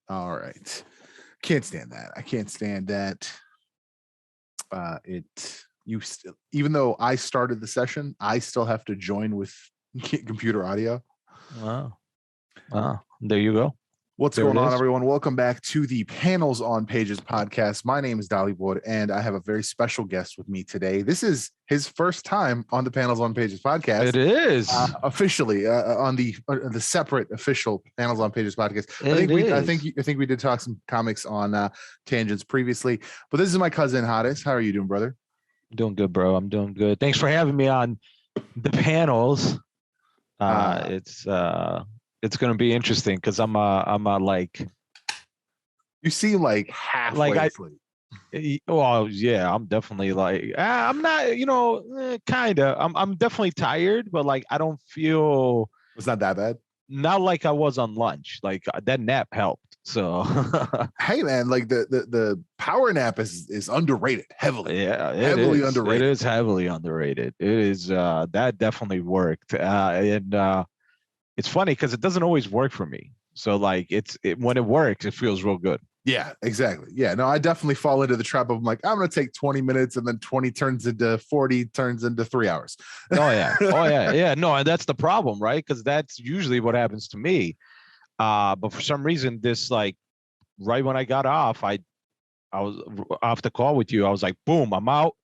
All right. Can't stand that. I can't stand that. Even though I started the session, I still have to join with computer audio. Wow. There you go. What's going on, everyone? Welcome back to the Panels on Pages podcast. My name is Dalibor, and I have a very special guest with me today. This is his first time on the Panels on Pages podcast. It is officially on the separate official Panels on Pages podcast. I think we did talk some comics on tangents previously, but this is my cousin Hadis. How are you doing, brother? Doing good, bro. I'm doing good. Thanks for having me on the panels. It's going to be interesting because I'm like. You seem like halfway asleep. Well, yeah, I'm definitely like I'm not, kind of. I'm definitely tired, but like I don't feel. It's not that bad. Not like I was on lunch. Like that nap helped. So hey man, like the power nap is underrated heavily. Yeah, heavily underrated. It is heavily underrated. It is that definitely worked. And it's funny because it doesn't always work for me. So like when it works, it feels real good. Yeah, exactly. Yeah, no, I definitely fall into the trap of like, I'm going to take 20 minutes and then 20 turns into 40 turns into 3 hours. Oh yeah. No, and that's the problem, right? Because that's usually what happens to me. But for some reason, this like right when I got off, I was off the call with you. I was like, boom, I'm out.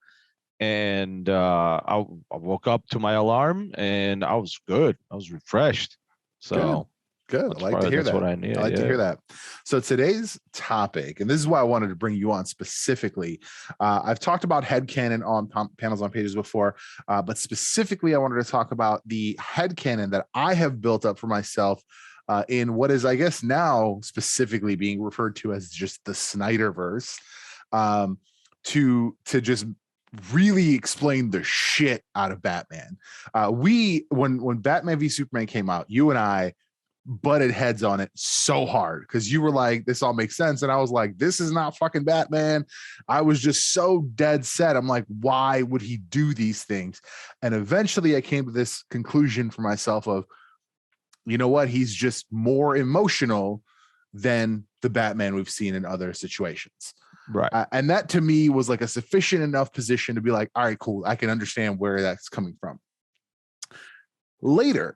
And I woke up to my alarm and I was good. I was refreshed. So good. I like to hear that. What I need. I like to hear that. So today's topic, and this is why I wanted to bring you on specifically. I've talked about headcanon on Panels on Pages before, but specifically I wanted to talk about the headcanon that I have built up for myself in what is, I guess, now specifically being referred to as just the Snyderverse, to just really explain the shit out of Batman. When Batman v Superman came out, you and I butted heads on it so hard because you were like, this all makes sense, and I was like, this is not fucking Batman. I was just so dead set. I'm like, why would he do these things? And eventually I came to this conclusion for myself of, you know what, he's just more emotional than the Batman we've seen in other situations. Right. And that to me was like a sufficient enough position to be like, all right, cool, I can understand where that's coming from. Later,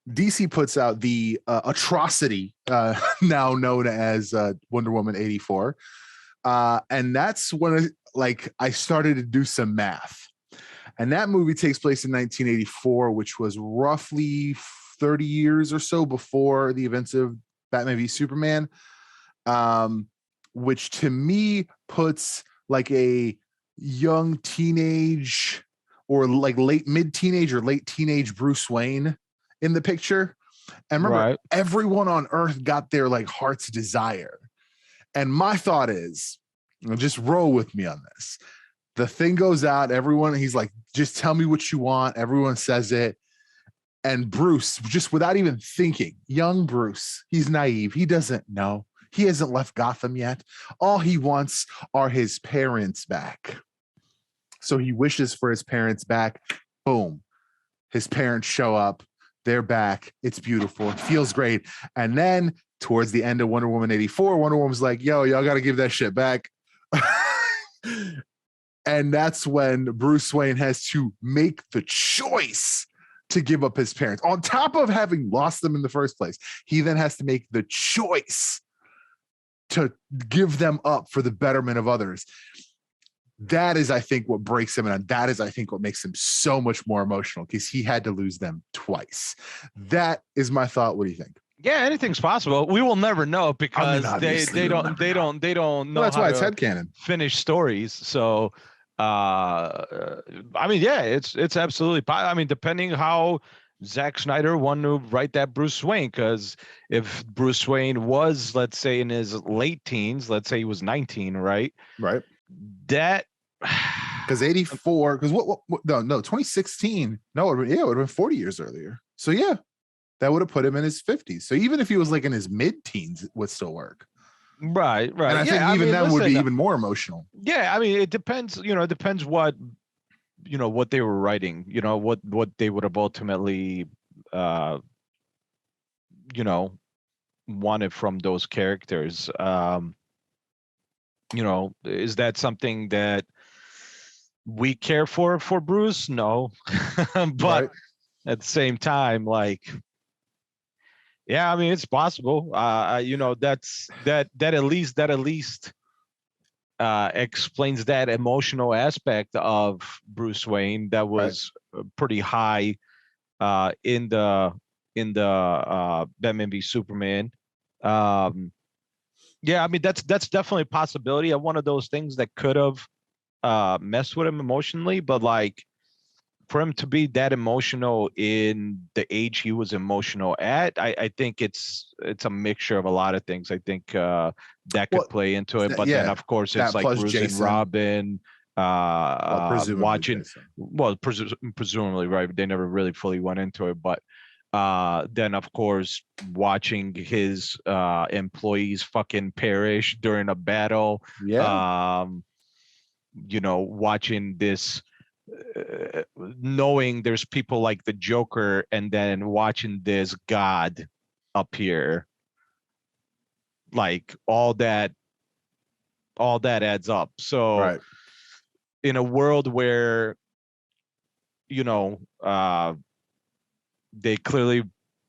DC puts out the atrocity now known as Wonder Woman 84. And that's when I started to do some math. And that movie takes place in 1984, which was roughly 30 years or so before the events of Batman v Superman, which to me puts like a young teenage or like late mid-teenage or late teenage Bruce Wayne in the picture. And remember, everyone on Earth got their like heart's desire. And my thought is, just roll with me on this. The thing goes out, he's like, just tell me what you want. Everyone says it. And Bruce, just without even thinking, young Bruce, he's naive. He doesn't know. He hasn't left Gotham yet. All he wants are his parents back. So he wishes for his parents back. Boom. His parents show up. They're back. It's beautiful. It feels great. And then towards the end of Wonder Woman 84, Wonder Woman's like, yo, y'all got to give that shit back. And that's when Bruce Wayne has to make the choice to give up his parents. On top of having lost them in the first place, he then has to make the choice to give them up for the betterment of others. That is, I think, what breaks him, and that is, I think, what makes him so much more emotional, because he had to lose them twice. That is my thought. What do you think? Yeah, anything's possible. We will never know because they don't know. Well, that's why it's headcanon. Finish stories. So, I mean, yeah, it's absolutely. I mean, depending how Zack Snyder wanted to write that Bruce Wayne, because if Bruce Wayne was, let's say, in his late teens, let's say he was 19, right? Right. That because 84, because what no 2016, no, it would have been 40 years earlier. So yeah, that would have put him in his 50s. So even if he was like in his mid-teens, it would still work. Right. And I think even that would be even more emotional. Yeah, I mean, it depends. It depends what what they were writing. What they would have ultimately wanted from those characters. Is that something that we care for Bruce? No. But Right. at the same time, like, yeah, I mean, it's possible. That's that at least explains that emotional aspect of Bruce Wayne that was pretty high in the Batman v Superman. Yeah, I mean, that's definitely a possibility of one of those things that could have messed with him emotionally, but like, for him to be that emotional in the age he was emotional at, I think it's a mixture of a lot of things. I think that could play into it. But then, of course, it's that like plus Bruce and Jason. Robin Presumably watching. Jason. Well, presumably, right? They never really fully went into it, but then, of course, watching his employees fucking perish during a battle. Yeah. Watching this, knowing there's people like the Joker, and then watching this God appear, like all that adds up. So Right. in a world where they clearly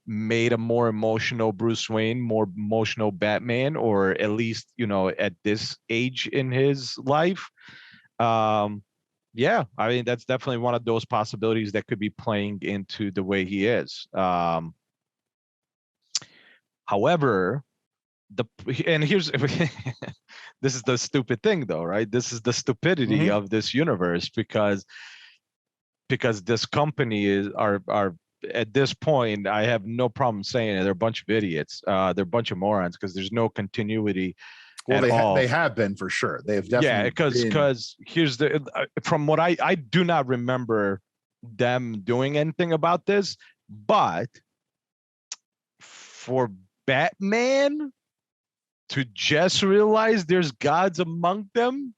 made a more emotional Bruce Wayne, more emotional Batman, or at least at this age in his life, yeah, I mean, that's definitely one of those possibilities that could be playing into the way he is. However, here's this is the stupid thing, though, right? This is the stupidity of this universe, because this company are at this point, I have no problem saying it, they're a bunch of idiots. They're a bunch of morons, because there's no continuity. Well, they have been, for sure. They have definitely because here's the from what I do not remember them doing anything about this, but for Batman to just realize there's gods among them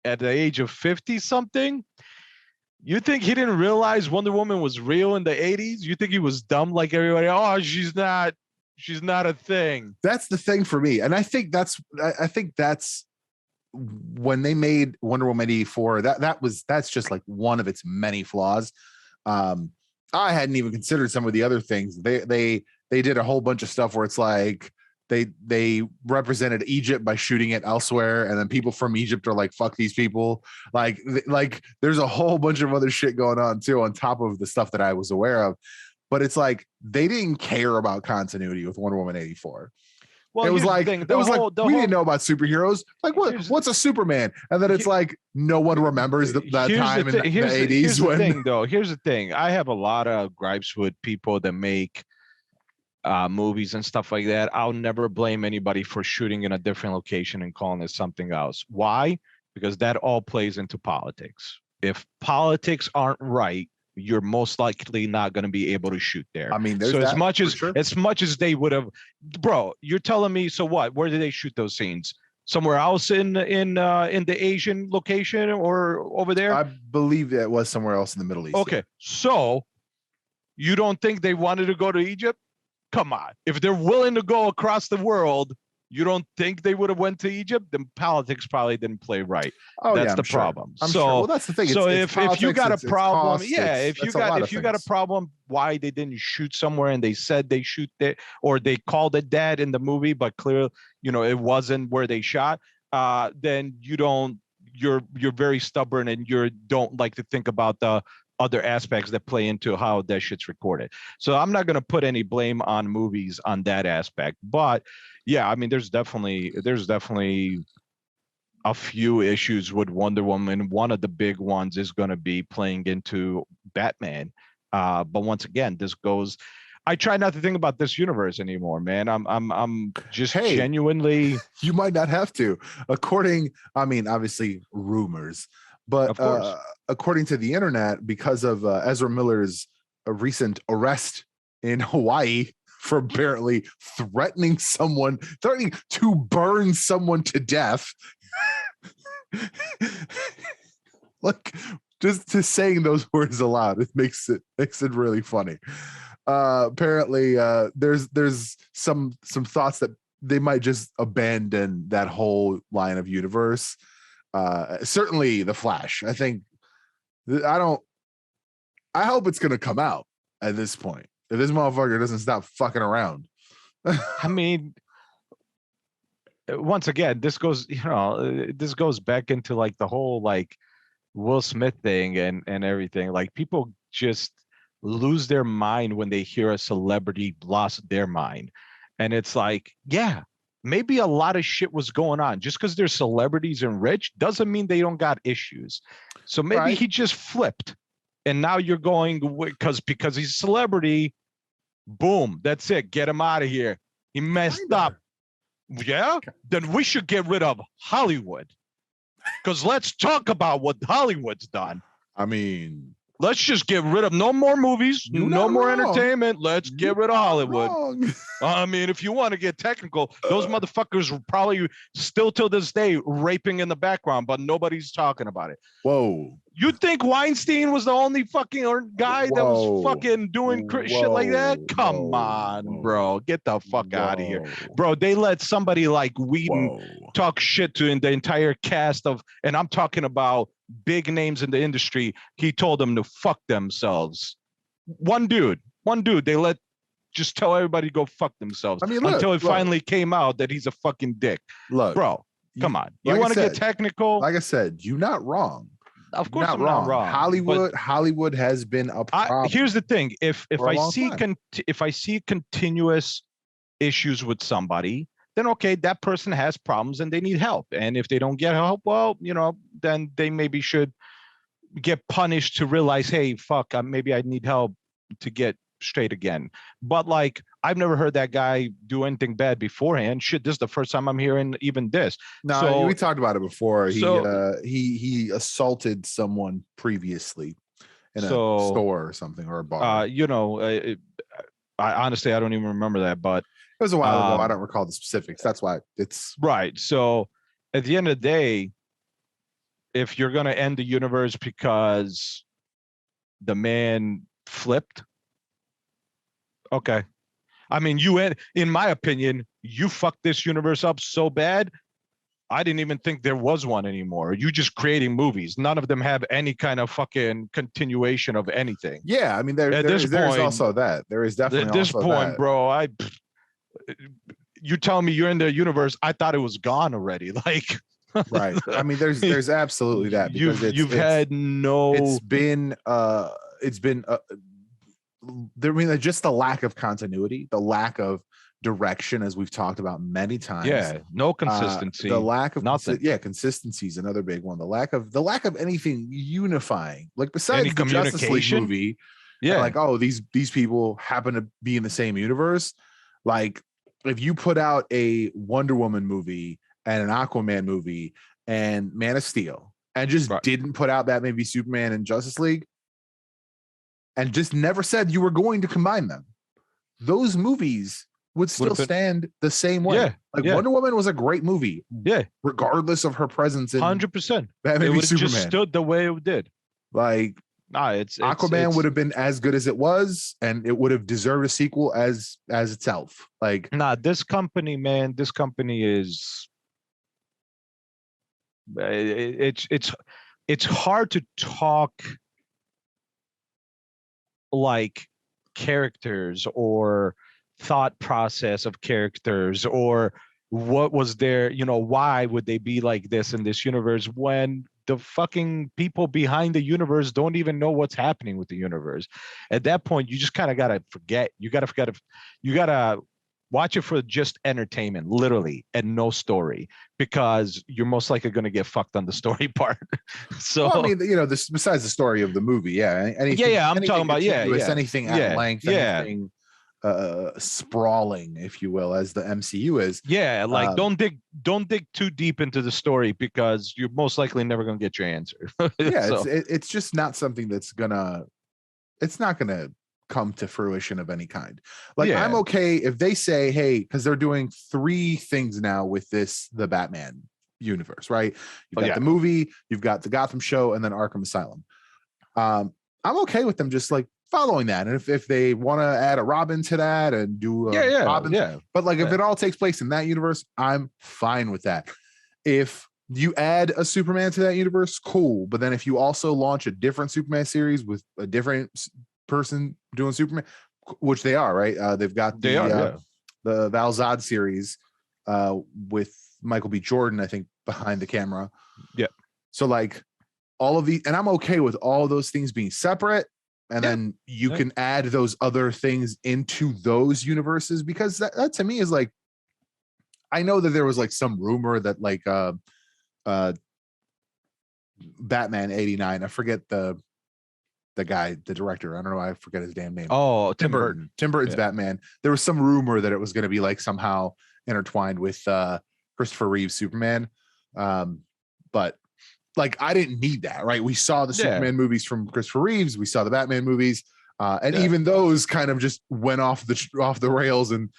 at the age of 50 something, you think he didn't realize Wonder Woman was real in the 80s? You think he was dumb like everybody? Oh, she's not a thing. That's the thing for me. And I think that's when they made Wonder Woman 84, that's just like one of its many flaws. I hadn't even considered some of the other things. They did a whole bunch of stuff where it's like they represented Egypt by shooting it elsewhere, and then people from Egypt are like, fuck these people. Like there's a whole bunch of other shit going on too, on top of the stuff that I was aware of. But it's like they didn't care about continuity with Wonder Woman 84. Well, it was like we didn't know about superheroes. Like, what's a Superman? And then it's like no one remembers that time in the 80s. Here's the thing, though. Here's the thing. I have a lot of gripes with people that make movies and stuff like that. I'll never blame anybody for shooting in a different location and calling it something else. Why? Because that all plays into politics. If politics aren't right, you're most likely not going to be able to shoot there. I mean, so as much as they would have, bro, you're telling me, so what? Where did they shoot those scenes? Somewhere else in the Asian location or over there? I believe it was somewhere else in the Middle East. Okay, so you don't think they wanted to go to Egypt? Come on. If they're willing to go across the world, you don't think they would have went to Egypt? Then politics probably didn't play right. Oh, that's the problem. I'm sure. Well, that's the thing. So if you got a problem, if you got a problem, why they didn't shoot somewhere and they said they shoot there, or they called it that in the movie, but clearly, it wasn't where they shot. Then you're very stubborn, and you don't like to think about the other aspects that play into how that shit's recorded. So I'm not going to put any blame on movies on that aspect, but yeah, I mean, there's definitely a few issues with Wonder Woman. One of the big ones is going to be playing into Batman. But once again, I try not to think about this universe anymore, man. I'm just genuinely. You might not have to. Obviously rumors, but according to the internet, because of Ezra Miller's recent arrest in Hawaii for apparently threatening to burn someone to death. Like, just saying those words aloud, it makes it really funny. apparently there's some thoughts that they might just abandon that whole line of universe. Certainly the Flash. I think I hope it's gonna come out at this point. If this motherfucker doesn't stop fucking around. I mean, once again, this goes back into like the whole like Will Smith thing and everything. Like people just lose their mind when they hear a celebrity lost their mind. And it's like, yeah, maybe a lot of shit was going on. Just because they're celebrities and rich doesn't mean they don't got issues. So maybe he just flipped. And now you're going because he's a celebrity. Boom, that's it. Get him out of here. He messed up. Yeah, then we should get rid of Hollywood. Because let's talk about what Hollywood's done. I mean, let's just get rid of no more movies, no more entertainment. Let's get rid of Hollywood. I mean, if you want to get technical, those motherfuckers are probably still till this day raping in the background, but nobody's talking about it. Whoa. You think Weinstein was the only fucking guy that was fucking doing shit like that? Come on, bro. Get the fuck out of here. Bro, they let somebody like Whedon talk shit to the entire cast of, and I'm talking about big names in the industry. He told them to fuck themselves. One dude, they let just tell everybody to go fuck themselves. I mean, until it finally came out that he's a fucking dick. Look, bro, come on. You want to get technical? Like I said, you're not wrong. Of course, I'm not wrong. Hollywood has been a problem. Here's the thing: if I see continuous issues with somebody, then okay, that person has problems and they need help. And if they don't get help, well, then they maybe should get punished to realize, hey, fuck, maybe I need help to get straight again. But like, I've never heard that guy do anything bad beforehand. Shit, this is the first time I'm hearing even this. No, we talked about it before. He assaulted someone previously in a store or something, or a bar. I honestly, I don't even remember that, but it was a while ago. I don't recall the specifics. That's why it's right. So at the end of the day, if you're going to end the universe because the man flipped, okay. I mean, in my opinion, you fucked this universe up so bad, I didn't even think there was one anymore. You just creating movies. None of them have any kind of fucking continuation of anything. Yeah, I mean, there's also that. There is definitely at this point, bro. You tell me you're in the universe. I thought it was gone already. Like, right. I mean, there's absolutely that. Because it's been just the lack of continuity, the lack of direction, as we've talked about many times. Yeah, no consistency. The lack of nothing. Consistency is another big one. The lack of anything unifying, like besides the Justice League movie. Yeah, like, oh, these people happen to be in the same universe. Like, if you put out a Wonder Woman movie and an Aquaman movie and Man of Steel, and just didn't put out Batman v Superman and Justice League, and just never said you were going to combine them, those movies would still stand the same way. Yeah, Wonder Woman was a great movie. Yeah, regardless of her presence in 100%. Batman v Superman. Just stood the way it did. Like, Aquaman would have been as good as it was, and it would have deserved a sequel as itself. Like, this company, man, is it's hard to talk like characters or thought process of characters, or what was their, why would they be like this in this universe when the fucking people behind the universe don't even know what's happening with the universe. At that point, you just kind of got to forget. You got to watch it for just entertainment, literally, and no story, because you're most likely going to get fucked on the story part. So, well, I mean, this besides the story of the movie, anything, I'm talking about, anything at length, anything sprawling, if you will, as the MCU is. Yeah, like don't dig too deep into the story, because you're most likely never going to get your answer. Yeah, it's just not something that's it's not gonna come to fruition of any kind. Like, I'm okay if they say, hey, because they're doing 3 things now with the Batman universe, right? You've got the movie, you've got the Gotham show, and then Arkham Asylum. I'm okay with them just like following that. And if they want to add a Robin to that and do Robin, but like if it all takes place in that universe, I'm fine with that. If you add a Superman to that universe, cool. But then if you also launch a different Superman series with a different person doing Superman, which they are, right? They've got the Val Zod series with Michael B. Jordan, I think, behind the camera. Yeah. So like all of these, and I'm okay with all those things being separate. And then you can add those other things into those universes, because that to me is like, I know that there was like some rumor that like Batman 89, I forget the guy, the director, I don't know, I forget his damn name. Oh, Tim Burton. Tim Burton's Batman. There was some rumor that it was going to be like somehow intertwined with Christopher Reeve's Superman. But like, I didn't need that, right? We saw the Superman movies from Christopher Reeves. We saw the Batman movies. And even those kind of just went off the rails. And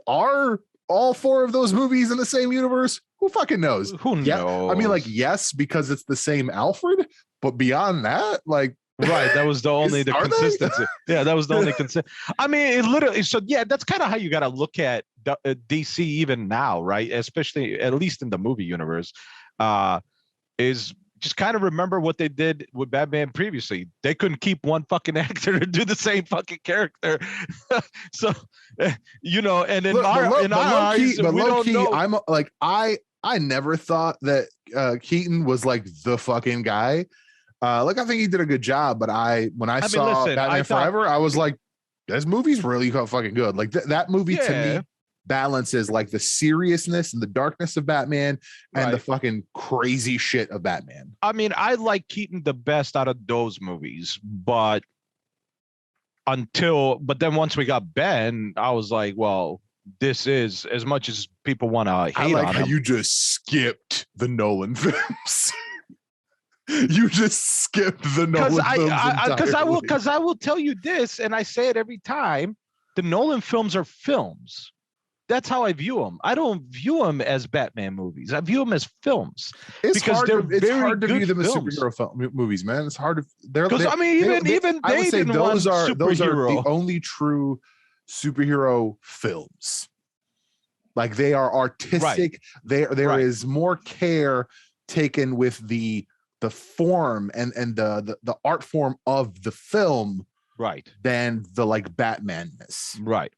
are all four of those movies in the same universe? Who fucking knows? Who knows? Yeah, I mean, like, yes, because it's the same Alfred, but beyond that, like, right, that was the only consistency. Yeah, that was the only consistency. I mean, it literally. So yeah, that's kind of how you got to look at DC even now, right? Especially at least in the movie universe, is just kind of remember what they did with Batman previously. They couldn't keep one fucking actor to do the same fucking character. So, you know, and in our eyes, we don't know. I'm like, I never thought that Keaton was like the fucking guy. Like, I think he did a good job, but when I saw Batman Forever, I was like, this movie's really fucking good. Like that movie to me balances like the seriousness and the darkness of Batman and the fucking crazy shit of Batman. I mean, I like Keaton the best out of those movies, but then once we got Ben, I was like, well, this is, as much as people want to hate on him. I like how you just skipped the Nolan films. You just skipped the Nolan films because I will tell you this, and I say it every time: the Nolan films are films. That's how I view them. I don't view them as Batman movies. I view them as films. It's hard to view them as superhero movies, man. It's hard to. Because I mean, even I would say those are the only true superhero films. Like, they are artistic. Right. There is more care taken with the form and the art form of the film, right, than the like Batmanness. Right.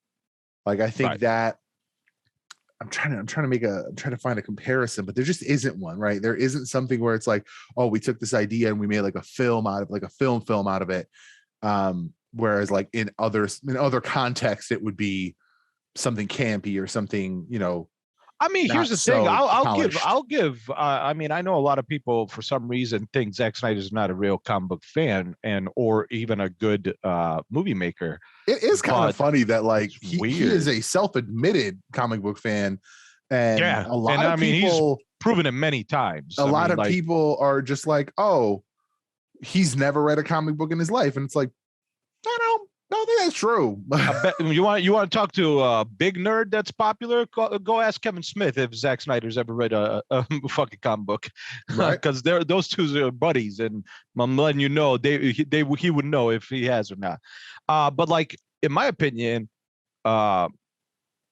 Like, I think that I'm trying to find a comparison, but there just isn't one, right? There isn't something where it's like, oh, we took this idea and we made like a film out of, like a film out of it. Whereas like in other contexts, it would be something campy or something, you know. I mean, here's the thing. I'll give. I mean, I know a lot of people for some reason think Zack Snyder's not a real comic book fan or even a good movie maker. It is kind of funny that like he is a self-admitted comic book fan, and a lot of people he's proven it many times. A lot of people are just like, oh, he's never read a comic book in his life, and it's like, I don't think that's true. You want to talk to a big nerd that's popular? Go ask Kevin Smith if Zack Snyder's ever read a fucking comic book, because those two are buddies, and I'm letting you know he would know if he has or not. But like, in my opinion,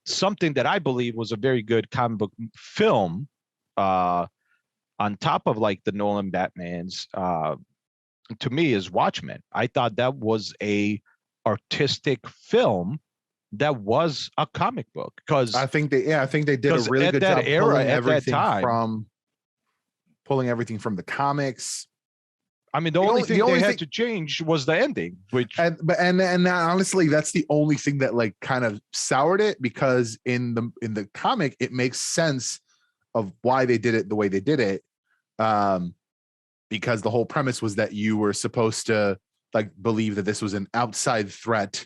something that I believe was a very good comic book film, on top of like the Nolan Batmans, to me, is Watchmen. I thought that was a artistic film that was a comic book, because I think they did a really good job pulling everything from the comics. I mean, the only thing they had to change was the ending, and honestly, that's the only thing that like kind of soured it, because in the comic it makes sense of why they did it the way they did it, because the whole premise was that you were supposed to like believe that this was an outside threat,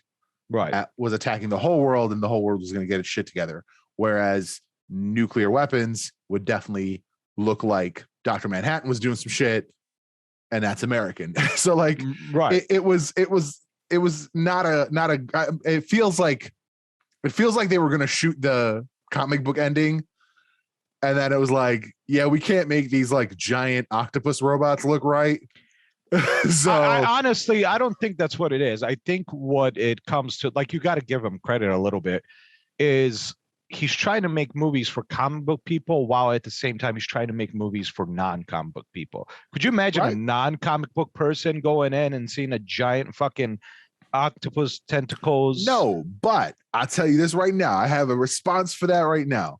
right, that was attacking the whole world, and the whole world was going to get its shit together. Whereas nuclear weapons would definitely look like Dr. Manhattan was doing some shit, and that's American. So like, right, it was not a. It feels like they were going to shoot the comic book ending, and then it was like, yeah, we can't make these like giant octopus robots look right. So I honestly, I don't think that's what it is. I think what it comes to, like, you got to give him credit a little bit, is he's trying to make movies for comic book people while at the same time he's trying to make movies for non-comic book people. Could you imagine a right. non-comic book person going in and seeing a giant fucking octopus tentacles? No, but I'll tell you this right now. I have a response for that right now.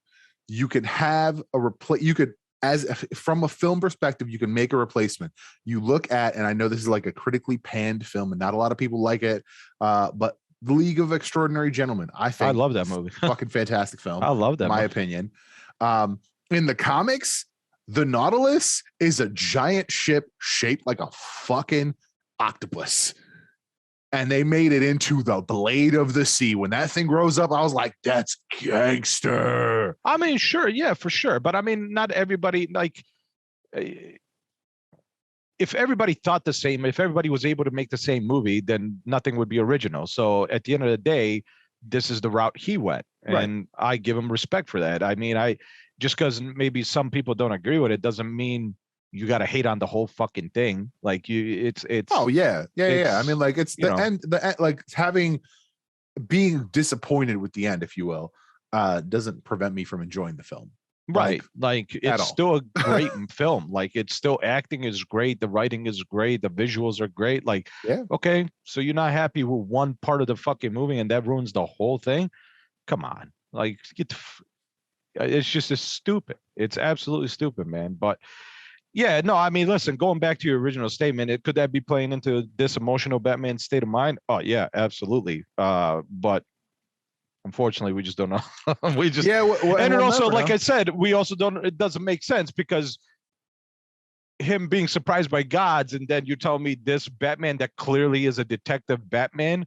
You can have a you could, as from a film perspective, you can make a replacement. You look at, and I know this is like a critically panned film and not a lot of people like it, but The League of Extraordinary Gentlemen, I think I love that movie. Fucking fantastic film. I love that in my movie. opinion. In the comics, the Nautilus is a giant ship shaped like a fucking octopus. And they made it into the blade of the sea. When that thing grows up, I was like, that's gangster. I mean, sure, yeah, for sure. But I mean, not everybody, like, if everybody thought the same, if everybody was able to make the same movie, then nothing would be original. So at the end of the day, this is the route he went. And I give him respect for that. I mean, just because maybe some people don't agree with it doesn't mean you got to hate on the whole fucking thing. Like it's oh yeah. I mean, like, it's the end, like being disappointed with the end, if you will, doesn't prevent me from enjoying the film. Right. Like it's still a great film. Like, it's still, acting is great, the writing is great, the visuals are great. Like, okay, so you're not happy with one part of the fucking movie and that ruins the whole thing? Come on. Like, it's just stupid. It's absolutely stupid, man. But yeah, no, I mean, listen, going back to your original statement, could that be playing into this emotional Batman state of mind? Oh yeah, absolutely. But unfortunately, we just don't know. We just, and also, like I said, we also don't. It doesn't make sense because him being surprised by gods, and then you tell me this Batman that clearly is a detective Batman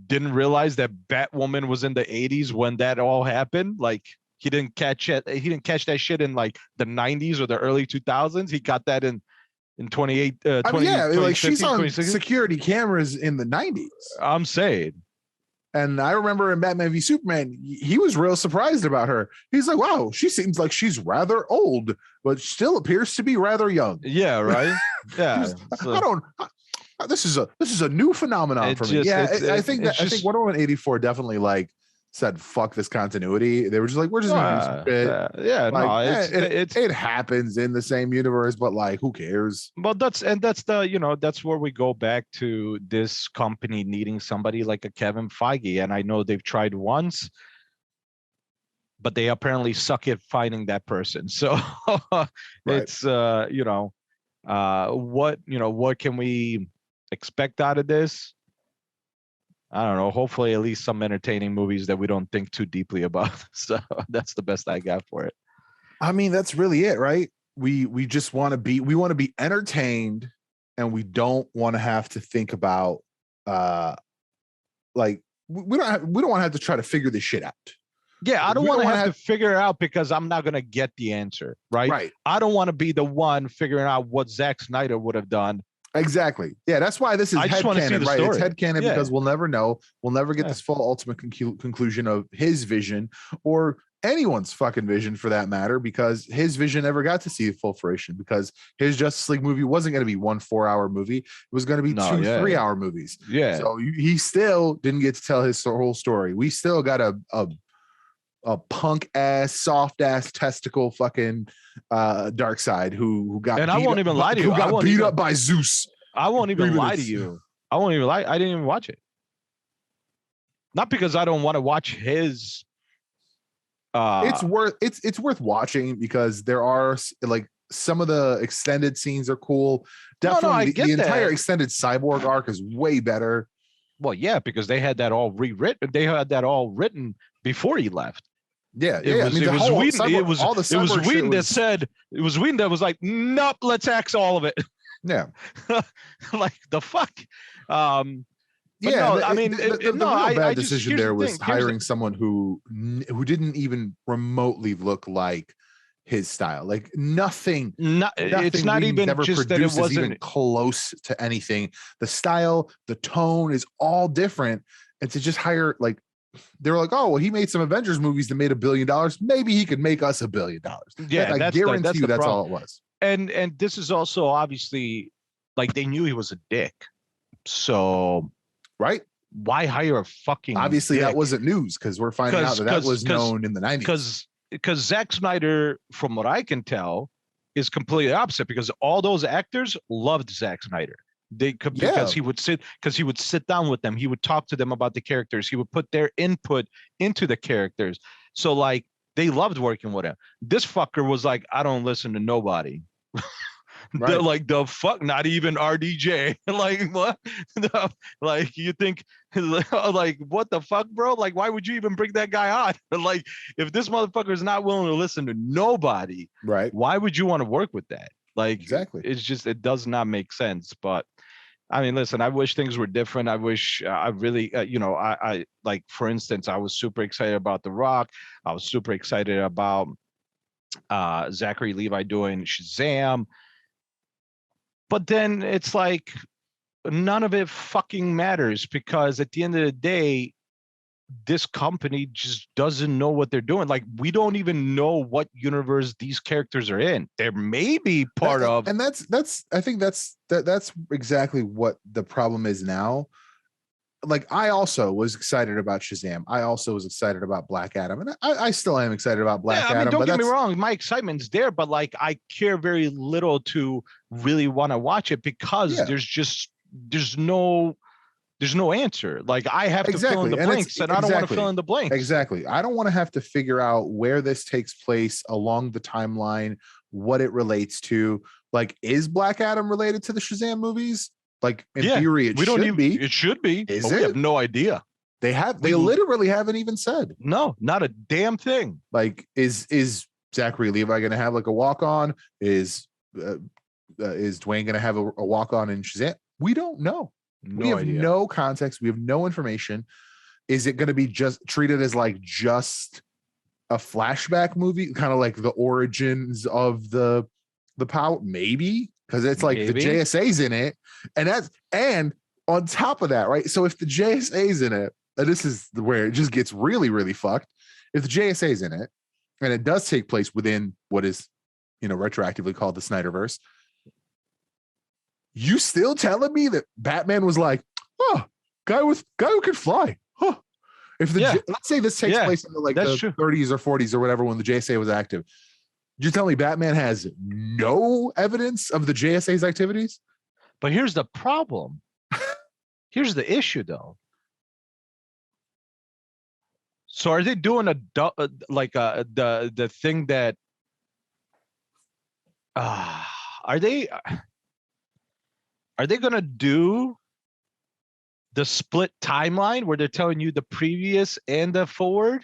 didn't realize that Batwoman was in the 80s when that all happened. Like, he didn't catch it. He didn't catch that shit in like the 90s or the early 2000s. He got that in 28. Like, she's on security cameras in the 90s. I'm saying. And I remember in Batman v Superman, he was real surprised about her. He's like, wow, she seems like she's rather old, but still appears to be rather young. Yeah, right. Yeah. This is a new phenomenon for me. Yeah, I think Wonder Woman 84 definitely like said fuck this continuity. They were just like, we're just gonna do some shit. Yeah, it happens in the same universe, but like, who cares? Well, that's that's where we go back to this company needing somebody like a Kevin Feige. And I know they've tried once, but they apparently suck at finding that person. So it's what can we expect out of this? I don't know. Hopefully, at least some entertaining movies that we don't think too deeply about. So that's the best I got for it. I mean, that's really it, right? We just want to be entertained, and we don't want to have to think about like we don't want to have to try to figure this shit out. Yeah, I don't want to have to figure it out because I'm not gonna get the answer, right? Right. I don't want to be the one figuring out what Zack Snyder would have done. Exactly. Yeah, that's why this is headcanon, right? It's headcanon because we'll never know. We'll never get this full ultimate conclusion of his vision or anyone's fucking vision for that matter, because his vision never got to see full fruition because his Justice League movie wasn't going to be 1 4-hour movie. It was going to be 2 3-hour movies. Yeah. So he still didn't get to tell his whole story. We still got a punk ass, soft ass testicle fucking Dark Side who got, and I won't even lie to you, who got beat up by Zeus. I won't even lie to you. I won't even lie. I didn't even watch it. Not because I don't want to watch his. It's worth watching because there are like some of the extended scenes are cool. Definitely, the entire extended Cyborg arc is way better. Well, yeah, because they had that all rewritten. They had that all written before he left. Yeah, it was Whedon that said, it was Whedon that was like, nope, let's axe all of it. Yeah. Like the fuck. I mean, the real bad decision there was hiring someone who didn't even remotely look like his style. Like nothing. It's not even just that it wasn't even close to anything. The style, the tone is all different. And to just hire, like, they were like, oh, well, he made some Avengers movies that made $1 billion. Maybe he could make us $1 billion. Yeah, I guarantee you that's all it was. And this is also obviously like they knew he was a dick. So right. why hire a fucking Obviously dick? that wasn't news because we're finding out that was known in the 90s. Because Zack Snyder, from what I can tell, is completely opposite, because all those actors loved Zack Snyder. Because he would sit down with them, he would talk to them about the characters, he would put their input into the characters. So like they loved working with him. This fucker was like, I don't listen to nobody. Right. Like the fuck, not even RDJ. Like what? Like you think, like what the fuck, bro? Like why would you even bring that guy on? Like if this motherfucker is not willing to listen to nobody, right? Why would you want to work with that? Like exactly, it's just, it does not make sense. But I mean, listen, I wish things were different. I wish I really, I like, for instance, I was super excited about The Rock. I was super excited about Zachary Levi doing Shazam. But then it's like none of it fucking matters, because at the end of the day, this company just doesn't know what they're doing. Like we don't even know what universe these characters are in. They're maybe part of, and that's I think that's exactly what the problem is now. Like I also was excited about Shazam. I also was excited about Black Adam, and I still am excited about Black Adam. Don't get me wrong, my excitement's there, but like I care very little to really want to watch it, because there's no answer. Like I have to fill in the blanks, and I don't want to fill in the blanks. Exactly. I don't want to have to figure out where this takes place along the timeline, what it relates to. Like, is Black Adam related to the Shazam movies? Like in theory, it should be. It should be. Is but it? We have no idea. They literally haven't even said. No, not a damn thing. Like, is Zachary Levi going to have like a walk on? Is Dwayne going to have a walk on in Shazam? We don't know. We have no context. We have no information. Is it going to be just treated as like just a flashback movie, kind of like the origins of the power? Maybe, because it's like the JSA's in it, and on top of that, right? So if the JSA's in it, and this is where it just gets really, really fucked. If the JSA's in it, and it does take place within what is, retroactively called the Snyderverse, you still telling me that Batman was like, oh, guy who could fly? Huh. If let's say this takes place in the 30s or 40s or whatever, when the JSA was active, you're telling me Batman has no evidence of the JSA's activities? But here's the problem. Here's the issue, though. So are they doing the thing that are they gonna do the split timeline where they're telling you the previous and the forward?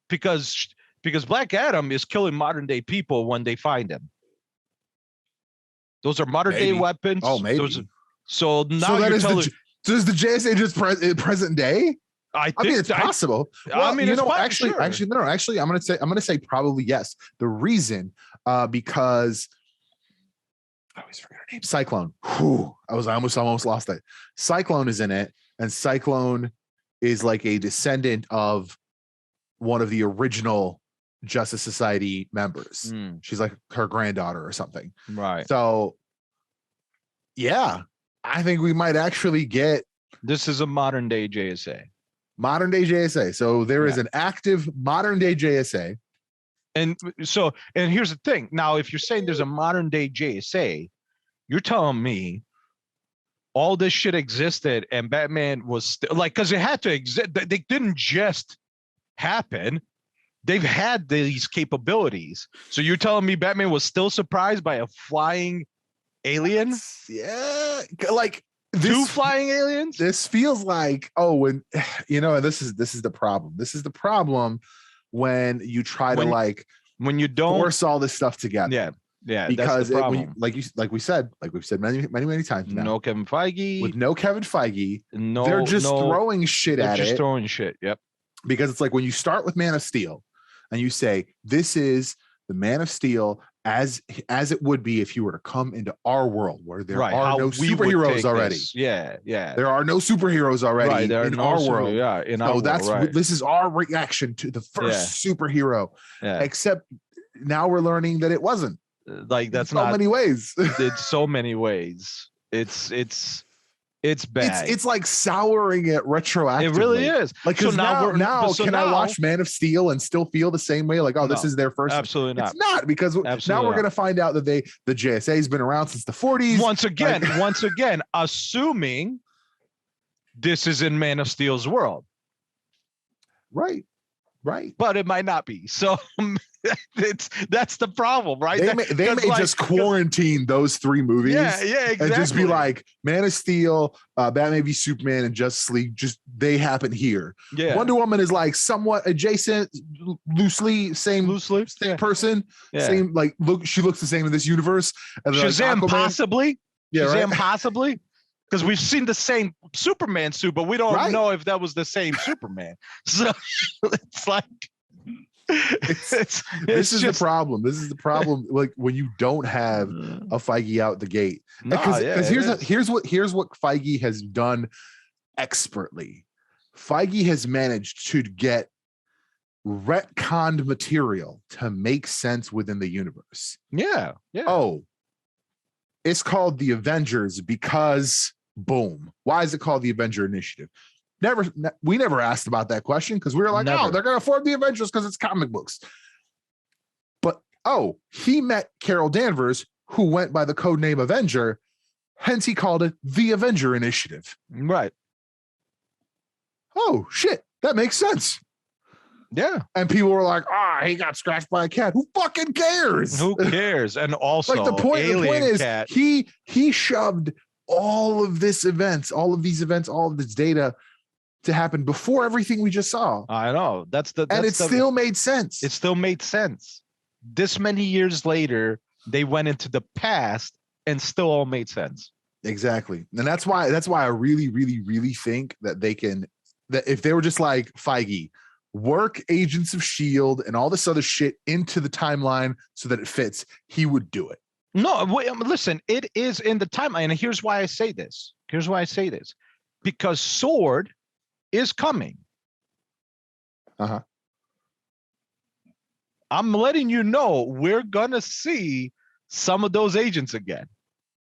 Because Black Adam is killing modern day people when they find him. Those are modern day weapons. Oh, maybe. So now you're telling. So is the JSA just present day? I mean, it's possible. Well, I mean, actually, I'm gonna say probably yes. The reason, because I always forget her name. Cyclone. Whew, I almost lost that. Cyclone is in it, and Cyclone is like a descendant of one of the original Justice Society members. She's like her granddaughter or something. Right. So, yeah, I think we might actually get. This is a modern day JSA. Modern day JSA. So there is an active modern day JSA. And here's the thing. Now, if you're saying there's a modern day JSA, you're telling me all this shit existed and Batman was still like, because it had to exist. They didn't just happen. They've had these capabilities. So you're telling me Batman was still surprised by a flying alien? Yeah. Like, two flying aliens. This feels like, and this is the problem. This is the problem when you try to when you don't force all this stuff together. Yeah. Because like we've said many times now. No Kevin Feige. With no Kevin Feige, they're just throwing shit at it. Just throwing shit. Yep. Because it's like when you start with Man of Steel, and you say this is the Man of Steel as it would be if you were to come into our world where there are no superheroes already. Yeah. There are no superheroes already in our world. Yeah, in our world. This is our reaction to the first superhero. Yeah. Except now we're learning that it wasn't. Like that's in so many ways. It's so many ways. It's bad. It's like souring it retroactively. It really is. Like, because now I watch Man of Steel and still feel the same way? Like, oh, this is their first. Absolutely not. It's not, because now we're going to find out that the JSA has been around since the 40s. Once again, assuming this is in Man of Steel's world. Right. But it might not be. So that's the problem, right? They may just quarantine those 3 movies. Yeah, exactly. And just be like, Man of Steel, Batman v Superman, and Justice League, just they happen here. Yeah. Wonder Woman is like somewhat adjacent, loosely same person. Yeah. Same, like, she looks the same in this universe. And Shazam, like, possibly. Yeah, Shazam, possibly. Because we've seen the same Superman suit, but we don't know if that was the same Superman. So it's like, this is the problem. This is the problem. Like, when you don't have a Feige out the gate, because here's what Feige has done expertly. Feige has managed to get retconned material to make sense within the universe. Yeah. Oh, it's called the Avengers because boom. Why is it called the Avenger Initiative? We never asked about that question, because we were like, oh, they're going to form the Avengers because it's comic books. But, he met Carol Danvers, who went by the codename Avenger, hence he called it the Avenger Initiative. Right. Oh, shit. That makes sense. Yeah. And people were like, he got scratched by a cat. Who fucking cares? Who cares? And also, like, the point is, cat. he shoved all of these events, all of this data to happen before everything we just saw. I know. And it still made sense. It still made sense. This many years later, they went into the past and still all made sense. Exactly. And that's why I really, really, really think that that if they were just like, Feige, work Agents of S.H.I.E.L.D. and all this other shit into the timeline so that it fits, he would do it. No, listen, it is in the timeline. And here's why I say this. Because Sword is coming. Uh-huh. I'm letting you know we're going to see some of those agents again.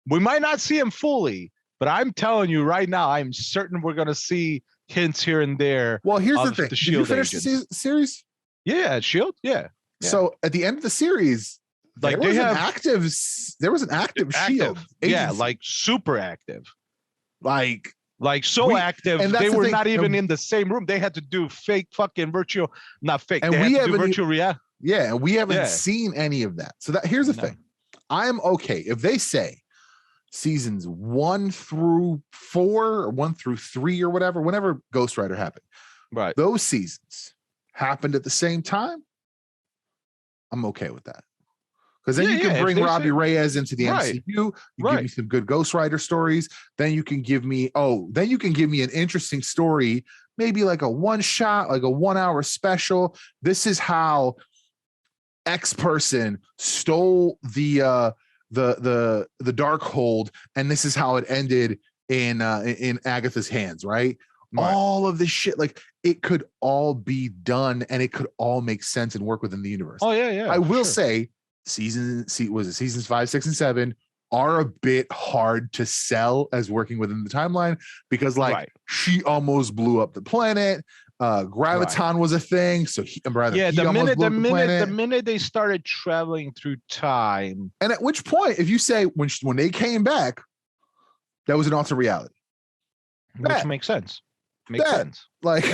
We might not see them fully, but I'm telling you right now, I'm certain we're going to see hints here and there. Well, here's the thing. Did you finish the series? Yeah, S.H.I.E.L.D. Yeah. So at the end of the series, like there was an active S.H.I.E.L.D. agency. Yeah, like super active. Like active, they were not even in the same room. They had to do fake fucking virtual, not fake. And we have virtual reality. Yeah, we haven't seen any of that. So here's the thing. I'm okay if they say seasons 1 through 4 or 1 through 3 or whatever, whenever Ghost Rider happened. Right. Those seasons happened at the same time. I'm okay with that. Because then you can bring Robbie Reyes into the MCU. You give me some good Ghost Rider stories. Then you can give me an interesting story, maybe like a one shot, like a 1 hour special. This is how X person stole the Darkhold, and this is how it ended in Agatha's hands, right? All of this shit, like, it could all be done and it could all make sense and work within the universe. Oh yeah. I will say seasons 5, 6, and 7 are a bit hard to sell as working within the timeline, because she almost blew up the planet. Graviton was a thing, so the minute they started traveling through time, and at which point, if you say when they came back, that was an alternate reality, which makes sense. Like,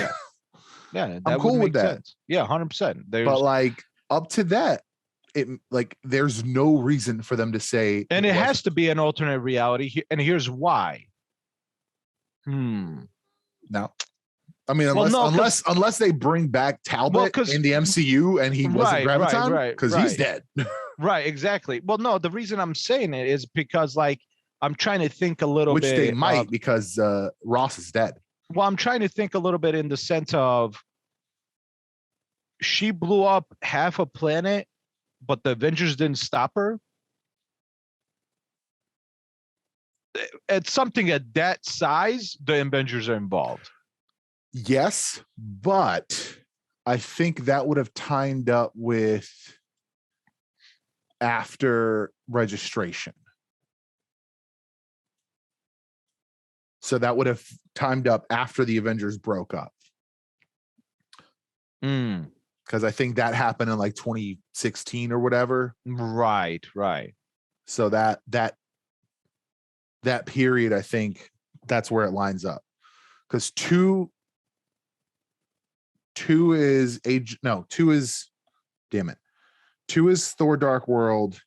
I'm cool with that. Sense. Yeah, 100%. But like, up to that, it like there's no reason for them to say, and it has to be an alternate reality, and here's why. No. I mean, unless they bring back Talbot in the MCU and he wasn't Graviton, because he's dead. Right, exactly. Well, no, the reason I'm saying it is because, like, I'm trying to think a little bit. Which they might, because Ross is dead. Well, I'm trying to think a little bit in the sense of she blew up half a planet, but the Avengers didn't stop her. At something at that size, the Avengers are involved. Yes, but I think that would have timed up with after registration. So that would have timed up after the Avengers broke up. Because I think that happened in like 2016 or whatever. Right. So that period, I think that's where it lines up. Because two is Thor Dark World.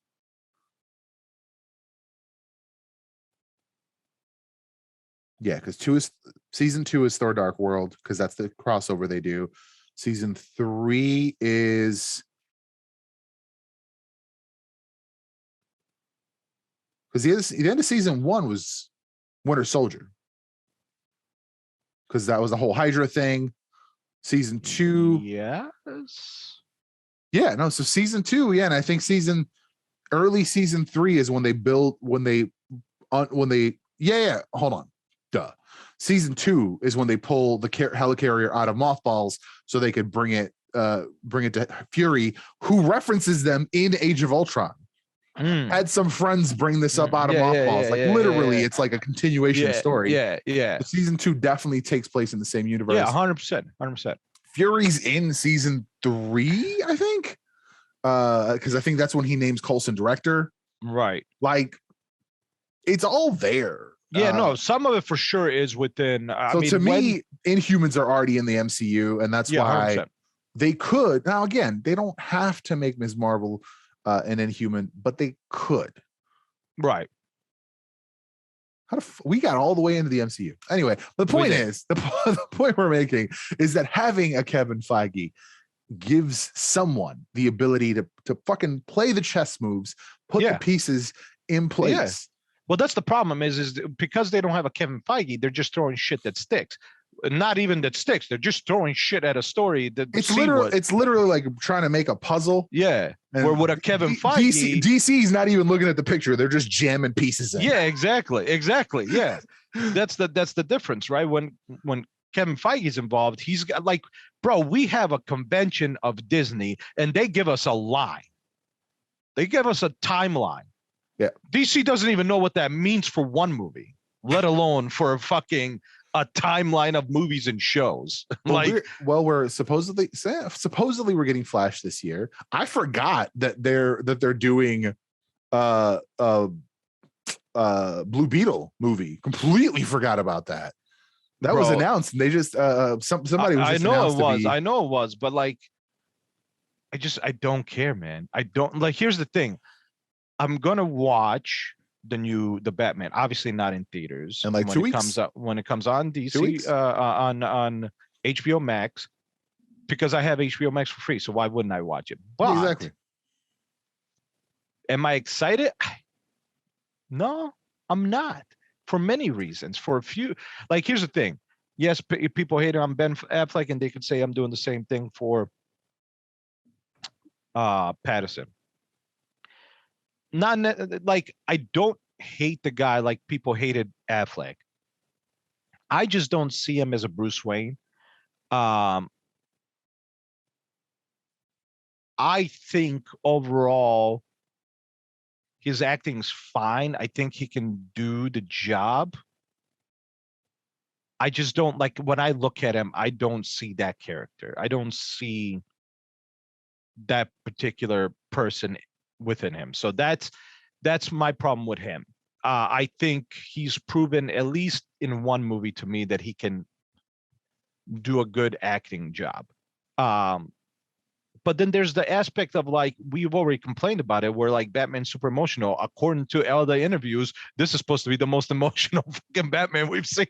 Yeah, because season 2 is Thor Dark World, because that's the crossover they do. Season 3 is, because the end of season 1 was Winter Soldier, because that was the whole Hydra thing. Season 2, so season 2, and I think early season 3 is when they hold on. Season 2 is when they pull the helicarrier out of mothballs so they could bring it to Fury, who references them in Age of Ultron. Had some friends bring this up out of mothballs. Literally, it's like a continuation story. But season 2 definitely takes place in the same universe. Yeah, 100%. Fury's in season 3, I think. Because I think that's when he names Coulson director. Right. Like, it's all there. Yeah, no, some of it for sure is within. To me, Inhumans are already in the MCU, and that's why 100%. They could. Now, again, they don't have to make Ms. Marvel an Inhuman, but they could. Right. We got all the way into the MCU. Anyway, the point is, the point we're making is that having a Kevin Feige gives someone the ability to fucking play the chess moves, put the pieces in place. Yeah. Well, that's the problem is because they don't have a Kevin Feige, they're just throwing shit that sticks. Not even that sticks. They're just throwing shit at a story. It's literally like trying to make a puzzle. Yeah. Where with a Kevin Feige, DC's not even looking at the picture. They're just jamming pieces in. Yeah, exactly. Yeah. That's the difference, right? When Kevin Feige's involved, he's got like, bro, we have a convention of Disney and they give us a line. They give us a timeline. Yeah. DC doesn't even know what that means for one movie, let alone for a timeline of movies and shows. We're supposedly we're getting Flash this year. I forgot that they're doing Blue Beetle movie. Completely forgot about that. That was announced, and they just somebody was. I know it was, but like, I don't care, man. I don't like. Here's the thing. I'm gonna watch the Batman, obviously not in theaters, and like 2 weeks when it comes on DC on HBO Max, because I have HBO Max for free, so why wouldn't I watch it? But exactly. Am I excited? No, I'm not, for many reasons. For a few, like, here's the thing. Yes, people hate on Ben Affleck, and they could say I'm doing the same thing for Patterson. Not like, I don't hate the guy like people hated Affleck. I just don't see him as a Bruce Wayne. I think overall his acting's fine. I think he can do the job. I just don't like, when I look at him, I don't see that character. I don't see that particular person within him. So that's my problem with him. I think he's proven, at least in one movie to me, that he can do a good acting job. But then there's the aspect of, like, we've already complained about it, where like Batman's super emotional. According to all the interviews, this is supposed to be the most emotional fucking Batman we've seen.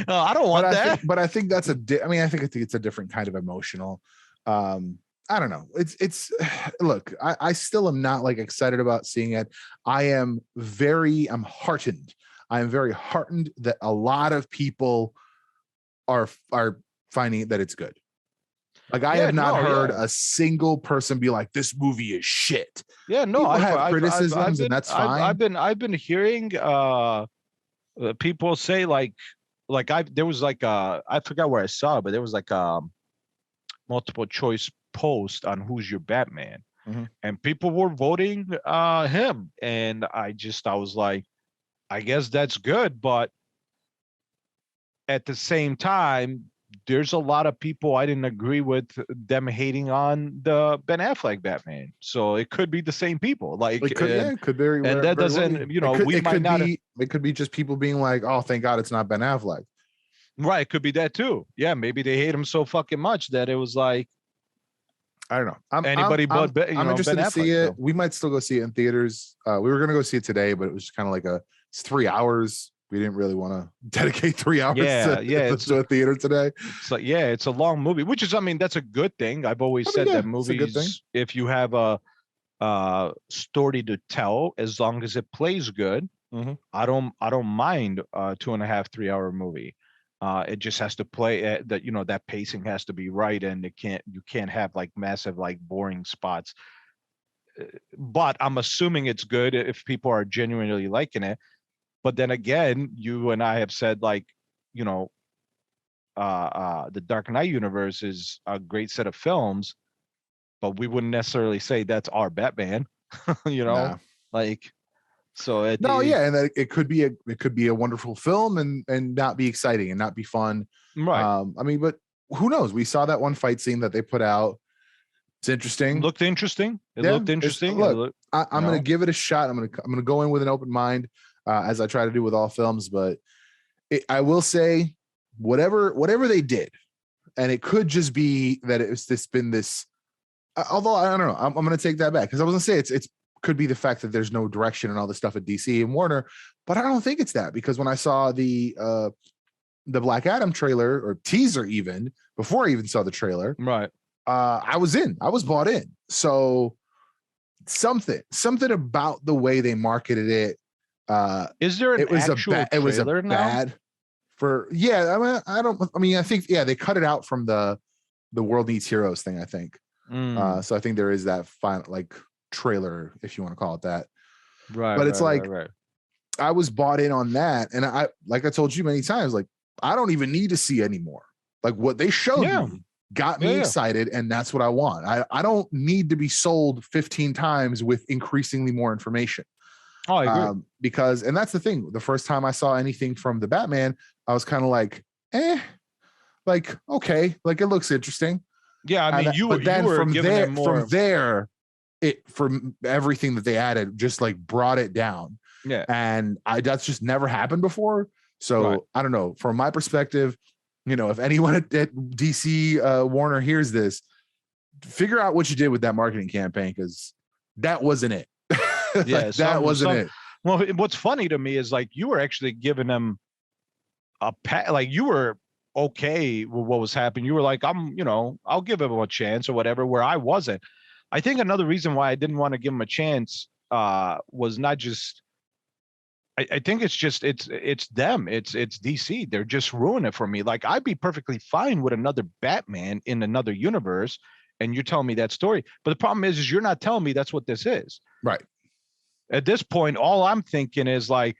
I don't want that. I think that's I think it's a different kind of emotional. I don't know. It's look, I still am not like excited about seeing it. I'm heartened. I am very heartened that a lot of people are finding that it's good. Like, I have not heard a single person be like, this movie is shit. Yeah, no, I have criticisms, and that's fine. I've been hearing people say there was like I forgot where I saw it, but there was like a multiple choice post on who's your Batman, and people were voting him, and I was like, I guess that's good, but at the same time, there's a lot of people I didn't agree with them hating on the Ben Affleck Batman. So it could be the same people. Like, It could, yeah, it could very, and that very well doesn't, be. you know, we might not. It could be just people being like, "Oh, thank God it's not Ben Affleck." Right, it could be that too. Yeah, maybe they hate him so fucking much that it was like, I don't know. anybody but I'm interested Ben to see Affleck, it. so. We might still go see it in theaters. We were gonna go see it today, but it was kind of like it's 3 hours. We didn't really want to dedicate 3 hours to a theater today. It's like, yeah, it's a long movie, which is, I mean, that's a good thing. I've always said that movies, if you have a story to tell, as long as it plays good, I don't mind a 2.5, 3 hour movie. It just has to play that, you know, that pacing has to be right, and you can't have like massive, like boring spots. But I'm assuming it's good if people are genuinely liking it. But then again, you and I have said, like, you know, the Dark Knight universe is a great set of films, but we wouldn't necessarily say that's our Batman, you know, like, so and that it could be a wonderful film and not be exciting and not be fun. Right. I mean, but who knows? We saw that one fight scene that they put out. It's interesting. Looked interesting. It looked interesting. Look, I'm going to give it a shot. I'm going to go in with an open mind, as I try to do with all films. But I will say, whatever they did, and it could just be that it's been this. Although I don't know, I'm going to take that back, because I was going to say it's could be the fact that there's no direction and all this stuff at DC and Warner, but I don't think it's that, because when I saw the Black Adam trailer or teaser, even before I even saw the trailer, right, I was bought in. So something about the way they marketed it. Is there an actual trailer it was a now? bad for, yeah. I think they cut it out from the World Needs Heroes thing, I think. So I think there is that final, like, trailer, if you want to call it that. Right. But it's right. I was bought in on that. And I told you many times, like, I don't even need to see anymore. Like, what they showed me got me excited, and that's what I want. I don't need to be sold 15 times with increasingly more information. Oh, I agree. Because, and that's the thing, the first time I saw anything from the Batman, I was kind of like, like, okay, like, it looks interesting. Yeah, I mean, from everything that they added just like brought it down. Yeah. And that's just never happened before. So I don't know, from my perspective, you know, if anyone at DC Warner hears this, figure out what you did with that marketing campaign, because that wasn't it. Yeah, that wasn't it. Well, what's funny to me is, like, you were actually giving them like, you were okay with what was happening. You were like, I'll give him a chance or whatever, where I wasn't. I think another reason why I didn't want to give him a chance was not just, I think it's just, it's them. It's DC. They're just ruining it for me. Like, I'd be perfectly fine with another Batman in another universe, and you're telling me that story. But the problem is you're not telling me that's what this is. Right. At this point, all I'm thinking is, like,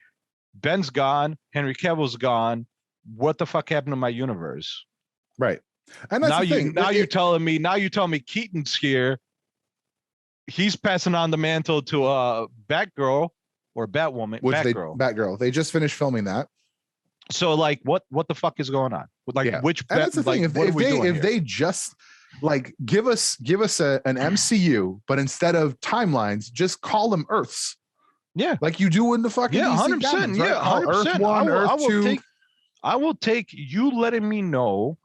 Ben's gone, Henry Cavill's gone. What the fuck happened to my universe? Right. And that's the thing. Now you're telling me Keaton's here. He's passing on the mantle to Batgirl or Batwoman. Batgirl. They just finished filming that. So, like, what the fuck is going on? Like, which? And that's the thing. If they just, like, give us an MCU, but instead of timelines, just call them Earths. Yeah, like you do in the fucking 100%. Comics, right? Yeah, 100%. Earth 1, Earth 2. I will take you letting me know.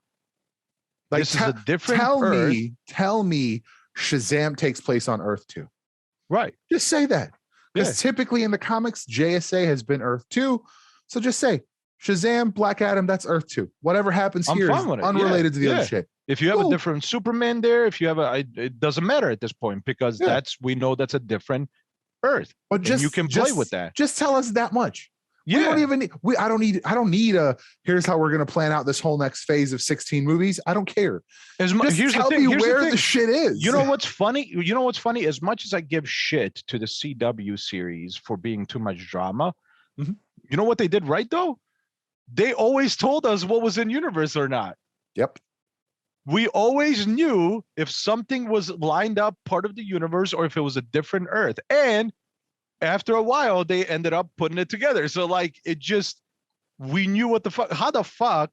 Like, this is a different Earth. Tell me Shazam takes place on Earth 2. Right. Just say that. Because typically in the comics, JSA has been Earth 2. So just say Shazam, Black Adam, that's Earth 2. Whatever happens here is unrelated to the other shit. If you have a different Superman there, if you have it doesn't matter at this point, because we know that's a different Earth. But you can play with that. Just tell us that much. Yeah. We don't even need, I don't need a, here's how we're going to plan out this whole next phase of 16 movies. I don't care. Here's tell me where the shit is. You know what's funny? As much as I give shit to the CW series for being too much drama, you know what they did right, though? They always told us what was in universe or not. Yep. We always knew if something was lined up part of the universe or if it was a different Earth. And after a while, they ended up putting it together. So, like, it just we knew what the fuck. How the fuck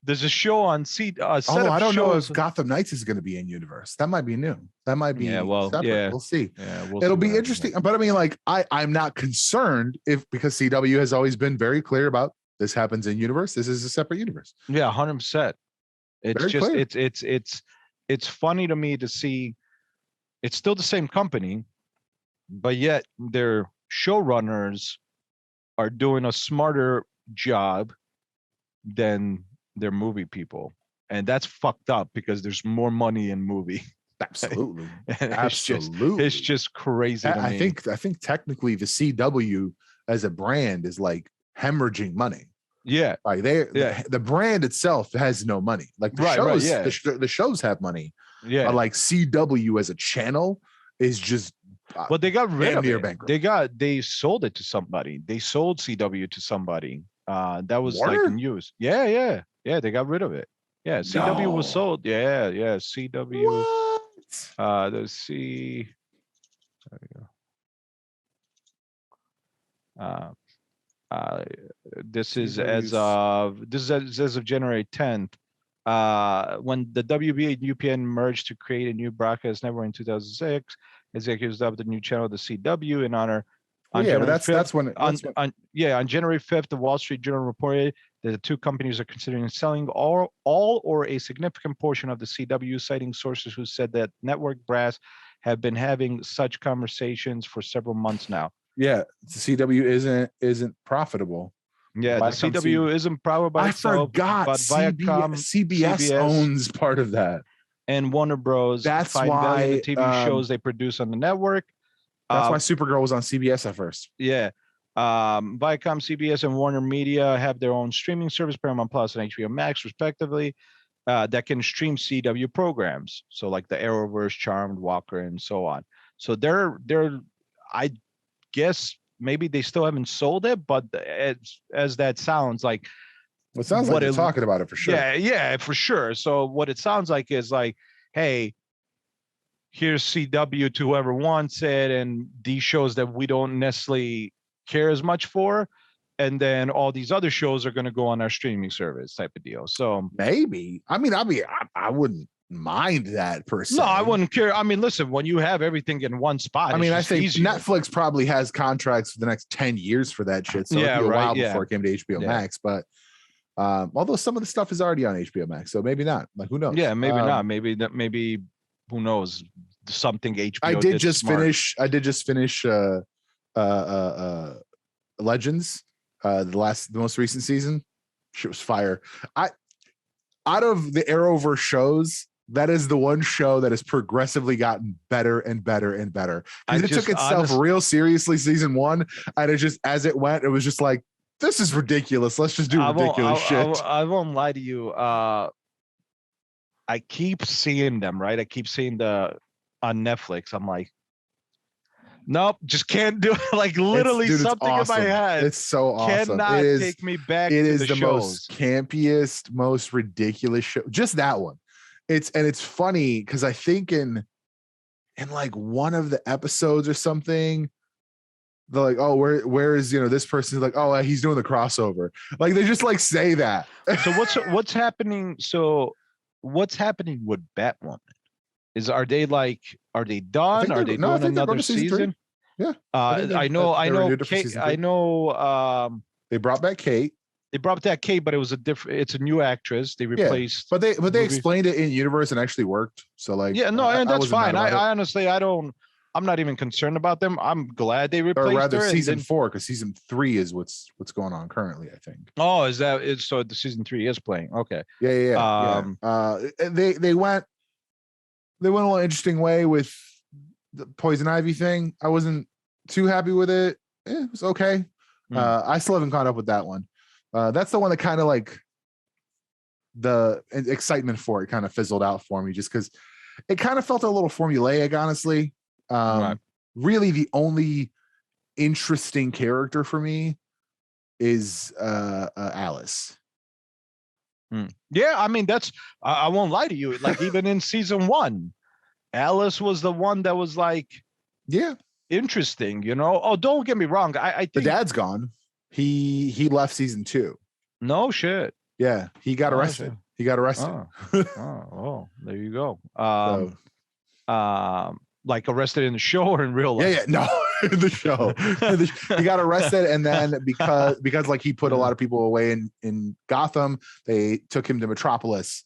there's a show on set Although of I don't know shows. if Gotham Knights is going to be in universe. That might be new. That might be separate. Yeah. We'll see. Yeah, we'll It'll see be what interesting. happens. But I mean, like, I'm not concerned because CW has always been very clear about this happens in universe. This is a separate universe. Yeah, 100%. It's Very just clear. it's funny to me to see it's still the same company, but yet their showrunners are doing a smarter job than their movie people. And that's fucked up because there's more money in movie. Absolutely. And Absolutely. it's just crazy to I me. think technically the CW as a brand is like hemorrhaging money. Yeah. Like the brand itself has no money. Like the shows, the shows have money. Yeah. But like CW as a channel is just well, they got rid of it. Bankrupt. They sold it to somebody. They sold CW to somebody. That was Warner? like news. Yeah. They got rid of it. Yeah, CW was sold. Yeah. CW. What? Let's see. There we go. This is as of January 10th. When the WB and UPN merged to create a new broadcast network in 2006, executives dubbed the new channel the CW in honor. On January 5th, on January 5th, the Wall Street Journal reported that the two companies are considering selling all or a significant portion of the CW, citing sources who said that network brass have been having such conversations for several months now. Yeah, the CW isn't profitable. Yeah, the CW isn't profitable by itself. I forgot, but CBS owns part of that. And Warner Bros. That's why the TV shows they produce on the network. That's why Supergirl was on CBS at first. Yeah. Viacom, CBS, and Warner Media have their own streaming service, Paramount Plus and HBO Max, respectively, that can stream CW programs. So like the Arrowverse, Charmed, Walker, and so on. So they're I guess maybe they still haven't sold it, but as that sounds like, it sounds like they're talking about it for sure. Yeah, for sure. So what it sounds like is like, hey, here's CW to whoever wants it, and these shows that we don't necessarily care as much for, and then all these other shows are going to go on our streaming service type of deal. So maybe, I wouldn't mind that per se. No, I wouldn't care. I mean, listen, when you have everything in one spot, I mean, I think easier. Netflix probably has contracts for the next 10 years for that shit. So it'll be a while before it came to HBO Max. But although some of the stuff is already on HBO Max, so maybe not. Like, who knows? Yeah, maybe not. Maybe who knows? Something HBO. I did just finish Legends, the most recent season. Shit was fire. Out of the Arrowverse shows, that is the one show that has progressively gotten better and better and better. Because it took itself real seriously season one, and it just, as it went, it was just like, this is ridiculous. Let's just do ridiculous shit. I won't lie to you. I keep seeing them, right? I keep seeing on Netflix. I'm like, nope, just can't do it. Like literally something awesome. In my head. It's so awesome. Cannot take me back to the shows. It is the most campiest, most ridiculous show. Just that one. It's funny because I think in like one of the episodes or something, they're like, oh, where is this person's like, oh, he's doing the crossover. Like they just like say that. So what's happening? So what's happening with Batwoman? Are they done? Are they doing another season? Yeah. I know they brought back Kate. They brought back Kate, but it's a new actress. They replaced but they explained it in universe and actually worked. So like and that's fine. I honestly I'm not even concerned about them. I'm glad they replaced her. Or rather season 4, because season 3 is what's going on currently, I think. Oh, is that it? So the season 3 is playing. Okay. Yeah. They went a little interesting way with the Poison Ivy thing. I wasn't too happy with it. It was okay. I still haven't caught up with that one. That's the one that kind of like the excitement for it kind of fizzled out for me, just because it kind of felt a little formulaic, honestly. Really, the only interesting character for me is Alice. Yeah, I mean, I won't lie to you. Like even in season 1, Alice was the one that was like, interesting. Oh, don't get me wrong. I think the dad's gone. He left season 2. No shit. Yeah, he got Oh, arrested. shit. He got arrested. Oh, there you go. So, Like arrested in the show or in real life? yeah, no, the show. He got arrested, and then because like he put a lot of people away in Gotham, they took him to Metropolis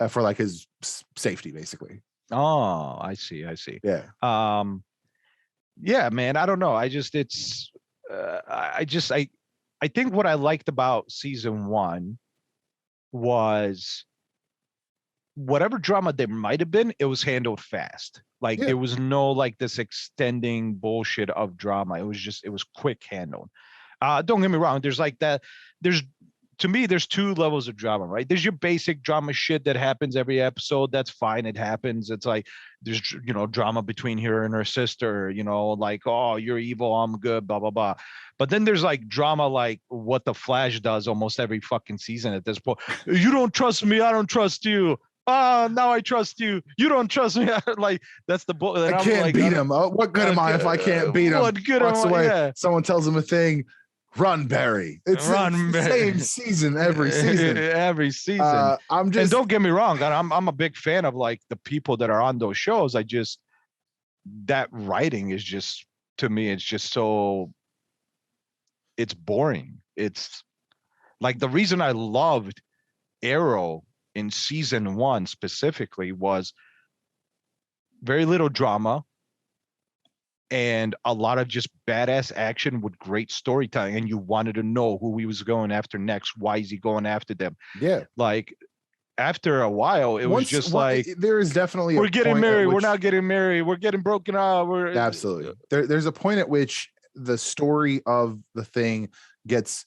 for like his safety, basically. Oh, I see. Yeah. Yeah, man. I don't know. I think what I liked about season 1 was whatever drama there might have been, it was handled fast. Like there was no like this extending bullshit of drama. It was quick handled. Don't get me wrong. There's like that. To me, there's 2 levels of drama, right? There's your basic drama shit that happens every episode. That's fine. It happens. It's like there's, drama between her and her sister, like, oh, you're evil, I'm good, blah, blah, blah. But then there's like drama like what the Flash does almost every fucking season at this point. You don't trust me, I don't trust you. Now I trust you. You don't trust me. Like that's the bull. I can't beat him. Oh, what good am I if I can't beat him? What good am I? Yeah. Someone tells him a thing. Run, Barry. It's the same season every season. Every season. And don't get me wrong. I'm a big fan of like the people that are on those shows. That writing is just, to me, it's just so, it's boring. It's like the reason I loved Arrow in season 1 specifically was very little drama and a lot of just badass action with great storytelling, and you wanted to know who he was going after next. Why is he going after them? Yeah, like after a while it was just like there is definitely we're getting married, we're not getting married, we're getting broken up, absolutely there's a point at which the story of the thing gets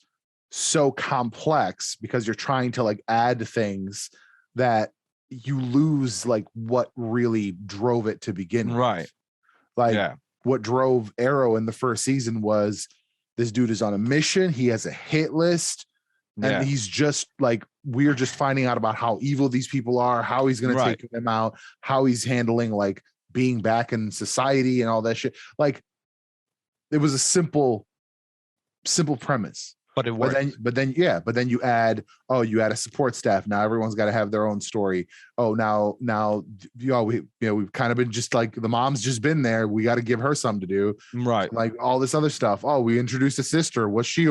so complex because you're trying to like add things that you lose like what really drove it to begin with. Like what drove Arrow in the first season was this dude is on a mission, he has a hit list, and he's just like, we're just finding out about how evil these people are, how he's going to take them out, how he's handling like being back in society and all that shit. Like it was a simple premise. But it worked. But then you add a support staff. Now everyone's got to have their own story. Oh, now we've kind of been just like the mom's just been there. We got to give her something to do. Right. Like all this other stuff. Oh, we introduced a sister. What's she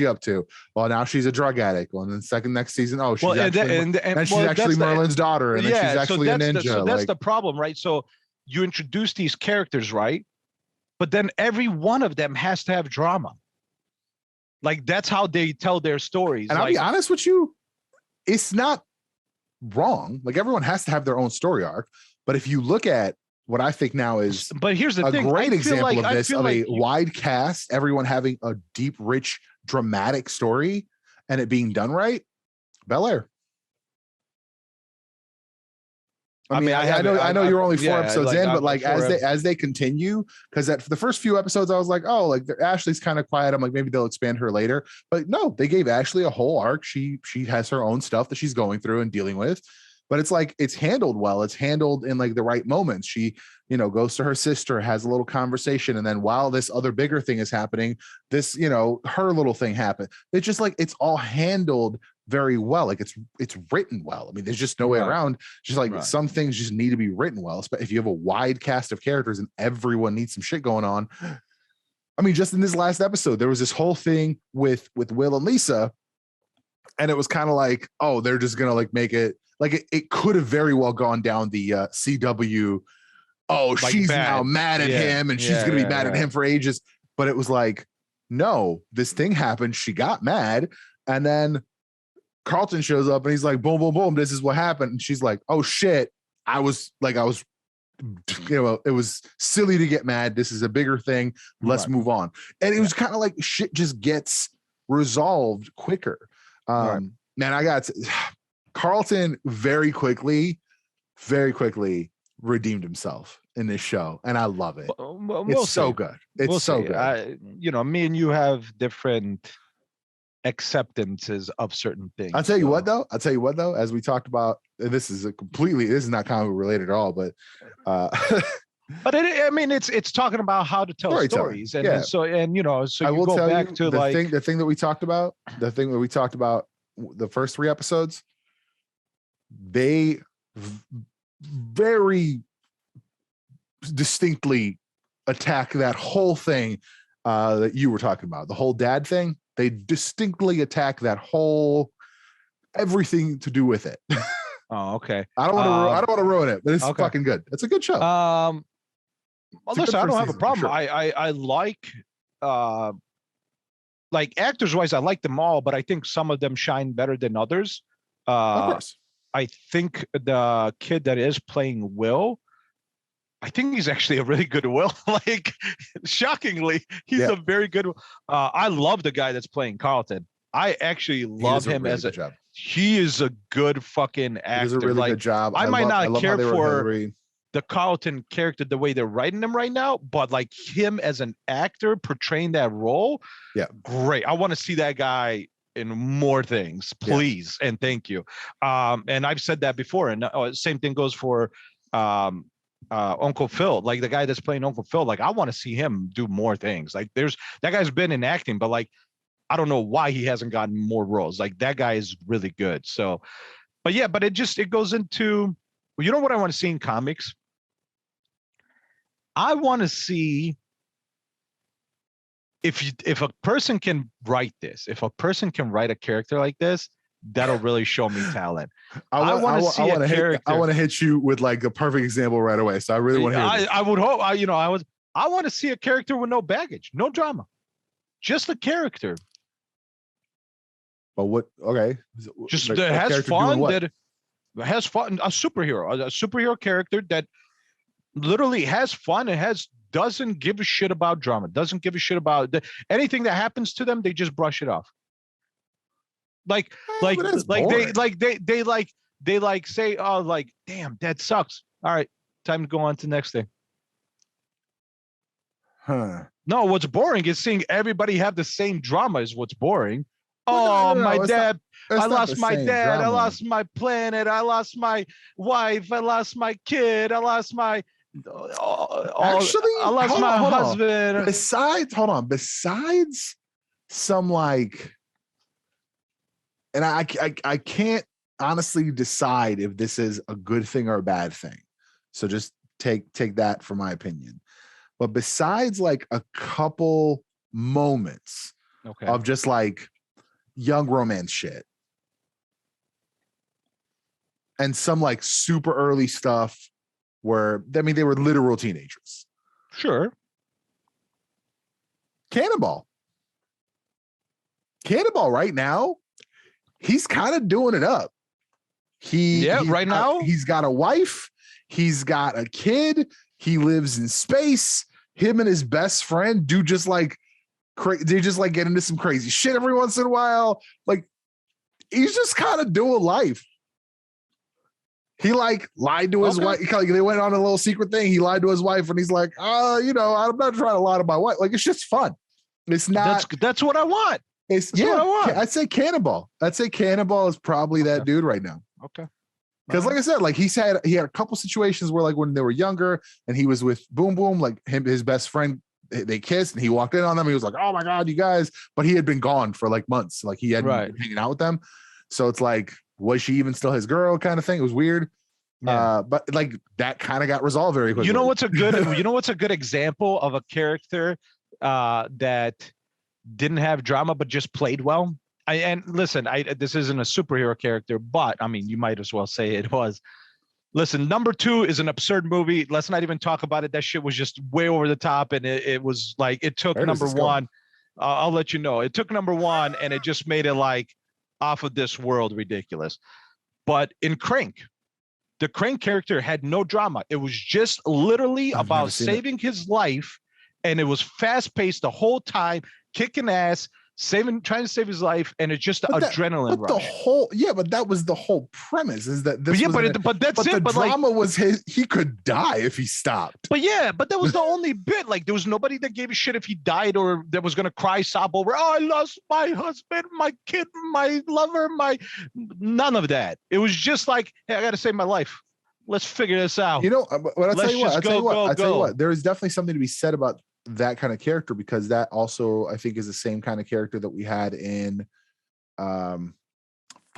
up to? Well, now she's a drug addict. Well, and then next season, she's actually Merlin's daughter. And then she's actually a ninja. So that's the problem, right? So you introduce these characters, right? But then every one of them has to have drama. Like that's how they tell their stories. And I'll be honest with you, it's not wrong. Like everyone has to have their own story arc. But if you look at what I think now is, but here's the thing, great example of this, of a wide cast, everyone having a deep, rich, dramatic story, and it being done right, Bel-Air. I mean, I know you're only 4 episodes in, but like as they continue, because the first few episodes I was like, oh, like Ashley's kind of quiet. I'm like, maybe they'll expand her later. But no, they gave Ashley a whole arc. She has her own stuff that she's going through and dealing with. But it's like it's handled well. It's handled in like the right moments. She, goes to her sister, has a little conversation, and then while this other bigger thing is happening, this, her little thing happened. It's just like it's all handled very well. Like it's written well. I mean, there's just no way around. Just like some things just need to be written well. But if you have a wide cast of characters and everyone needs some shit going on. I mean, just in this last episode, there was this whole thing with Will and Lisa, and it was kind of like, oh, they're just gonna like make it like it could have very well gone down the CW. Oh, like she's now mad at him, and she's gonna be mad at him for ages. But it was like, no, this thing happened. She got mad, and then Carlton shows up and he's like, boom, boom, boom. This is what happened. And she's like, oh shit. It was silly to get mad. This is a bigger thing. Let's move on. And it was kind of like shit just gets resolved quicker. Man, Carlton very quickly redeemed himself in this show. And I love it. It's so good. It's so good. Me and you have different acceptances of certain things. I'll tell you what though, as we talked about, this is not comic related at all, but but it's talking about how to tell stories, and so I will go back to the thing that we talked about the first 3 episodes, they very distinctly attack that whole thing that you were talking about, the whole dad thing. They distinctly attack that whole everything to do with it. Oh, okay. I don't want to ruin it, but it's okay. fucking good. It's a good show. Well, listen, I don't have a problem. Sure. I like actors wise, I like them all, but I think some of them shine better than others. Of course. I think the kid that is playing Will, I think he's actually a really good Will. Like, shockingly, he's a very good. I love the guy that's playing Carlton. I actually love him as a. Job. He is a good fucking actor. He does a really good job. I might not care for the Carlton character the way they're writing him right now, but like him as an actor portraying that role, great. I want to see that guy in more things, please, and thank you. And I've said that before, and same thing goes for Uncle Phil, like the guy that's playing Uncle Phil. Like, I want to see him do more things. Like, that guy's been in acting, but like, I don't know why he hasn't gotten more roles. Like, that guy is really good. So, but yeah, but it goes into, well, you know what I want to see in comics? I want to see if a person can write this, if a person can write a character like this, that'll really show me talent. I want to see a character. I want to hit you with like a perfect example right away. So I really want to hear I would hope, I want to see a character with no baggage, no drama, just a character. But what? Okay. Just like, that has fun, that has fun. A superhero character that literally has fun and doesn't give a shit about drama, doesn't give a shit about anything that happens to them. They just brush it off. They say, oh, like, damn, that sucks. All right, time to go on to the next thing. No, what's boring is seeing everybody have the same drama is what's boring. Oh, no, my dad, I lost my dad, drama. I lost my planet, I lost my wife, I lost my kid, I lost my I lost my husband. Besides some like, and I can't honestly decide if this is a good thing or a bad thing. So just take that for my opinion. But besides like a couple moments of just like young romance shit and some like super early stuff where, I mean, they were literal teenagers. Sure. Cannonball right now, he's kind of doing it up. Now he's got a wife, he's got a kid, he lives in space. Him and his best friend do just like they just like get into some crazy shit every once in a while. Like, he's just kind of doing life. He like lied to his wife. They went on a little secret thing. He lied to his wife, and he's like, I'm not trying to lie to my wife. Like, it's just fun. It's not. That's what I want. That's what I want. I'd say Cannonball. Is probably that dude right now. Okay. Because like I said, like he had a couple situations where like when they were younger and he was with Boom Boom, like his best friend, they kissed and he walked in on them. He was like, oh my God, you guys. But he had been gone for like months. Like he hadn't been hanging out with them. So it's like, was she even still his girl kind of thing? It was weird. Yeah. But like that kind of got resolved very quickly. You know what's a good example of a character that didn't have drama but just played well? And listen, this isn't a superhero character, but I mean, you might as well say it was. Listen, number 2 is an absurd movie. Let's not even talk about it. That shit was just way over the top, and it was like it took number 1. I'll let you know. It took number 1, and it just made it like off of this world ridiculous. But in Crank, the Crank character had no drama. It was just literally about saving his life, and it was fast paced the whole time, kicking ass. Trying to save his life, and it's just adrenaline rush. But that was the whole premise. Is that this? But that's it. The drama was he could die if he stopped. But that was the only bit. Like, there was nobody that gave a shit if he died or that was gonna cry, sob over. Oh, I lost my husband, my kid, my lover, none of that. It was just like, hey, I got to save my life. Let's figure this out. But I'll tell you what. There is definitely something to be said about that kind of character, because that also I think is the same kind of character that we had in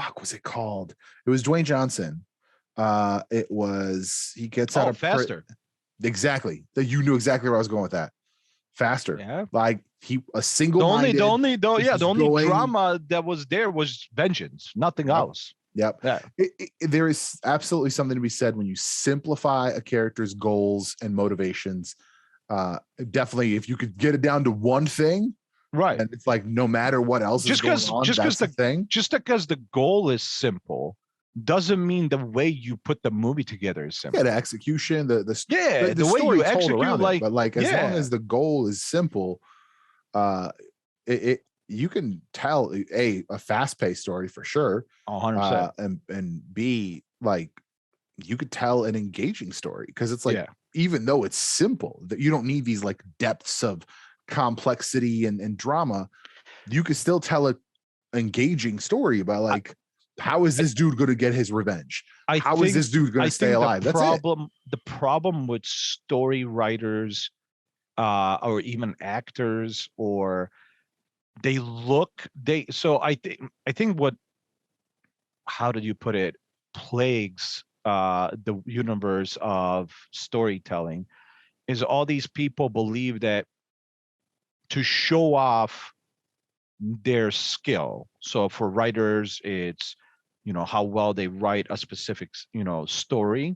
fuck was it called? It was Dwayne Johnson. He gets out of Faster. Exactly. That you knew exactly where I was going with that. Faster. Yeah. Like a single. The only drama that was there was vengeance, nothing else. Yep. Yeah. There is absolutely something to be said when you simplify a character's goals and motivations. Definitely, if you could get it down to one thing, right? And it's like no matter what else is going on, just because the goal is simple doesn't mean the way you put the movie together is simple. Yeah, the execution, the way you execute, like, but like as long as the goal is simple, you can tell a fast-paced story for sure, 100%, and B, like you could tell an engaging story because it's like even though it's simple, that you don't need these like depths of complexity and drama, you could still tell an engaging story about like how is this dude going to get his revenge? How is this dude going to stay alive? The problem with story writers, or even actors, or I think what, how did you put it, plagues the universe of storytelling is all these people believe that to show off their skill. So for writers, it's, how well they write a specific, story.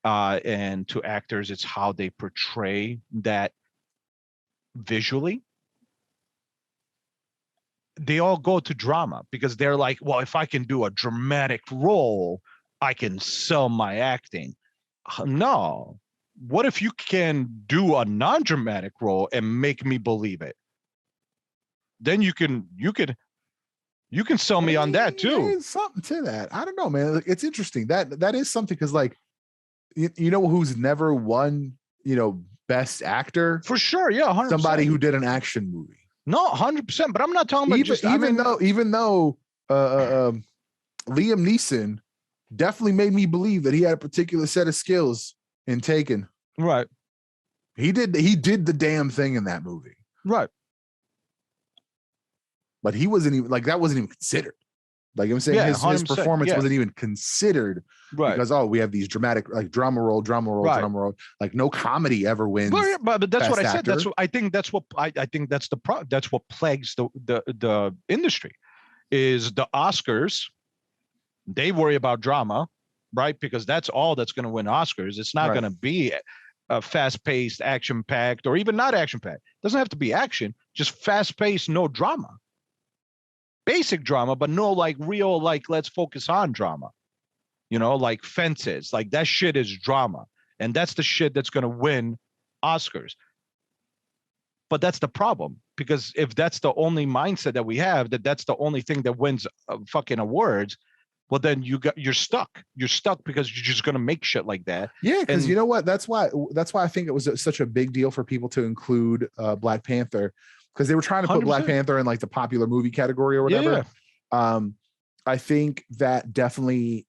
And to actors, it's how they portray that visually. They all go to drama because they're like, well, if I can do a dramatic role, I can sell my acting. No. What if you can do a non-dramatic role and make me believe it? Then you can sell me on that too. There's something to that. I don't know, man. It's interesting. That is something because like you know who's never won, best actor? For sure, yeah, 100%. Somebody who did an action movie. No, 100%. But I'm not talking about even though Liam Neeson definitely made me believe that he had a particular set of skills in Taken. Right. He did the damn thing in that movie. Right. But he wasn't even like that wasn't even considered. Like I'm saying, his performance wasn't even considered, right? Because we have these dramatic like drama role, like no comedy ever wins. But that's what I said. That's what I think. That's what I think. That's that's what plagues the industry, is the Oscars. They worry about drama, right? Because that's all that's going to win Oscars. It's not going to be a fast-paced, action-packed, or even not action-packed. It doesn't have to be action. Just fast-paced, no drama. Basic drama, but no like real, like let's focus on drama, like Fences, like that shit is drama, and that's the shit that's going to win Oscars. But that's the problem, because if that's the only mindset that we have, that's the only thing that wins fucking awards, well then you're stuck because you're just going to make shit like that. Yeah, because you know what, that's why I think it was such a big deal for people to include Black Panther, because they were trying to put 100%. Black Panther in like the popular movie category or whatever. Yeah. I think that definitely,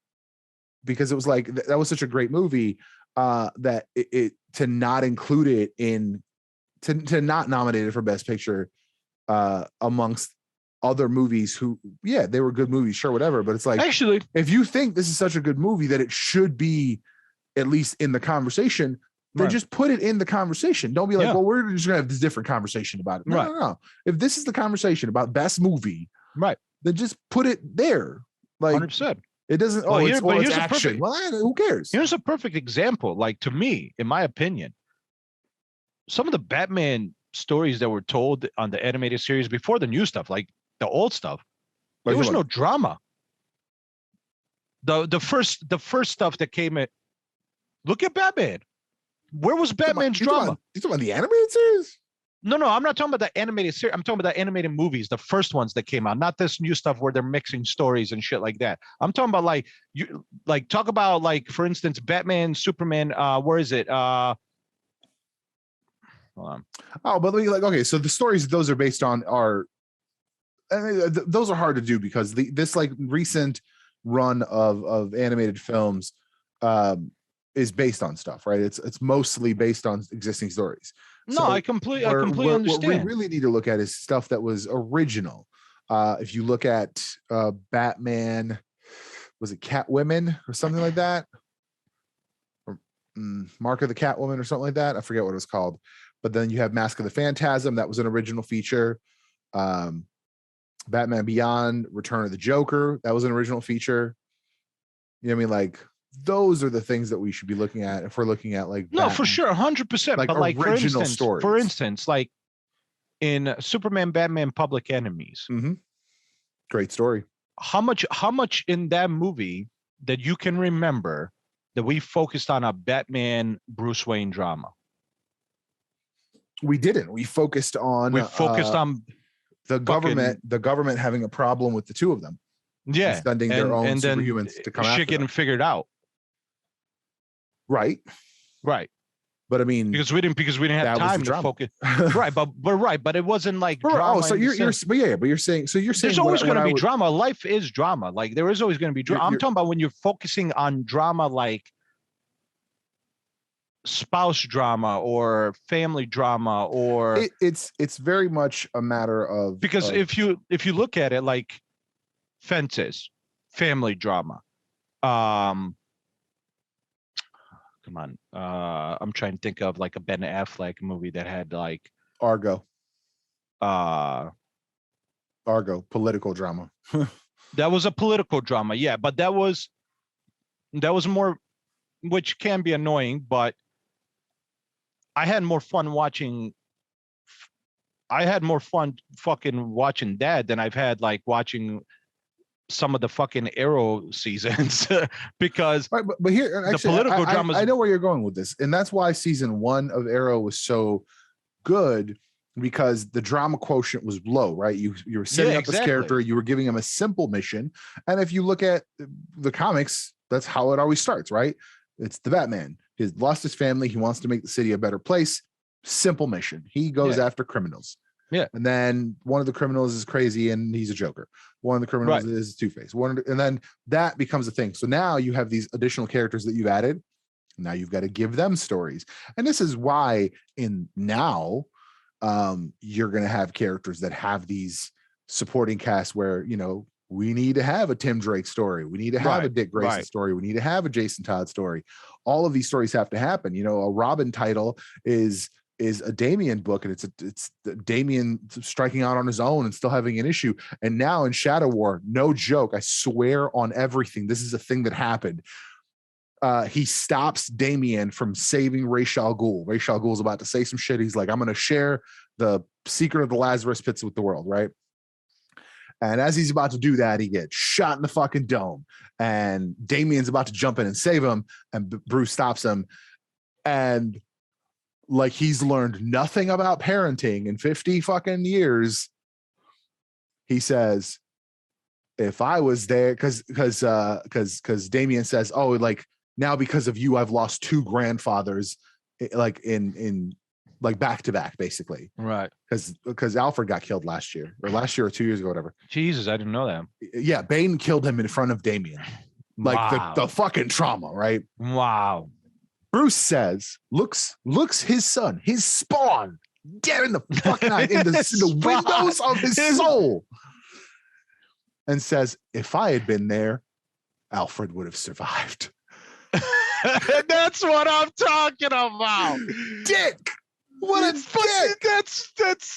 because it was like that was such a great movie, that it to not include it in to not nominate it for Best Picture amongst other movies who, they were good movies, sure, whatever. But it's like, actually, if you think this is such a good movie that it should be at least in the conversation, then just put it in the conversation. Don't be like, well, we're just gonna have this different conversation about it. No. If this is the conversation about best movie, then just put it there. Like 100%. It doesn't. It's action. Well, who cares? Here's a perfect example. Like, to me, in my opinion, some of the Batman stories that were told on the animated series before the new stuff, like the old stuff, there was no drama. The first stuff that came in. Look at Batman. Where was Batman's drama? You talking about the animated series? No, I'm not talking about the animated series. I'm talking about the animated movies, the first ones that came out, not this new stuff where they're mixing stories and shit like that. I'm talking about talk about like, for instance, Batman, Superman. Where is it? Hold on. Oh, but like, okay, so the stories those are based on are, those are hard to do because this like recent run of animated films is based on stuff, right? It's mostly based on existing stories. No, so I completely understand. What we really need to look at is stuff that was original. If you look at Batman, was it Catwomen or something like that? Or Mark of the Catwoman or something like that. I forget what it was called. But then you have Mask of the Phantasm. That was an original feature. Batman Beyond, Return of the Joker. That was an original feature. You know what I mean? Like, those are the things that we should be looking at if we're looking at like No, for sure, 100%. like But like original stories. For instance, like in Superman, Batman, Public Enemies, great story. How much in that movie that you can remember that we focused on a Batman Bruce Wayne drama? We didn't. We focused on the government having a problem with the two of them. Yeah, sending their own superhumans to come after shit getting figured out. Right. But I mean, because we didn't have time to focus. but it wasn't like drama. Oh, so you're saying there's always going to be drama. Life is drama. Like there is always going to be drama. I'm talking about when you're focusing on drama, like spouse drama or family drama, or it's very much a matter of, because if you look at it like Fences, family drama. Come on. I'm trying to think of like a Ben Affleck movie that had like Argo, political drama. That was a political drama, yeah, but that was more, which can be annoying, but I had more fun fucking watching that than I've had like watching some of the fucking Arrow seasons because right, but here actually, the political drama. I know where you're going with this, and that's why season 1 of Arrow was so good, because the drama quotient was low, right? You were setting up this character, you were giving him a simple mission, and if you look at the comics, that's how it always starts, right? It's the Batman. He's lost his family. He wants to make the city a better place. Simple mission. He goes after criminals. Yeah. And then one of the criminals is crazy and he's a Joker. One of the criminals is Two-Face. And then that becomes a thing. So now you have these additional characters that you've added. Now you've got to give them stories. And this is why you're going to have characters that have these supporting casts where, we need to have a Tim Drake story. We need to have a Dick Grayson story. We need to have a Jason Todd story. All of these stories have to happen. A Robin title is a Damian book, and it's Damian striking out on his own and still having an issue. And now in Shadow War, no joke, I swear on everything, this is a thing that happened. He stops Damian from saving Ra's al Ghul. Ra's al Ghul's about to say some shit. He's like, I'm going to share the secret of the Lazarus pits with the world, right? And as he's about to do that, he gets shot in the fucking dome. And Damian's about to jump in and save him. And Bruce stops him. And like he's learned nothing about parenting in 50 fucking years. He says, if I was there, because Damian says, oh, like now because of you, I've lost 2 grandfathers, like in like back to back, basically. Right. Because Alfred got killed last year or 2 years ago, whatever. Jesus, I didn't know that. Yeah, Bane killed him in front of Damian. Like the fucking trauma, right? Wow. Bruce says, looks his son, his spawn, dead in the fucking eye, in the windows of his soul, and says, if I had been there, Alfred would have survived. That's what I'm talking about. Dick. What a dick. That's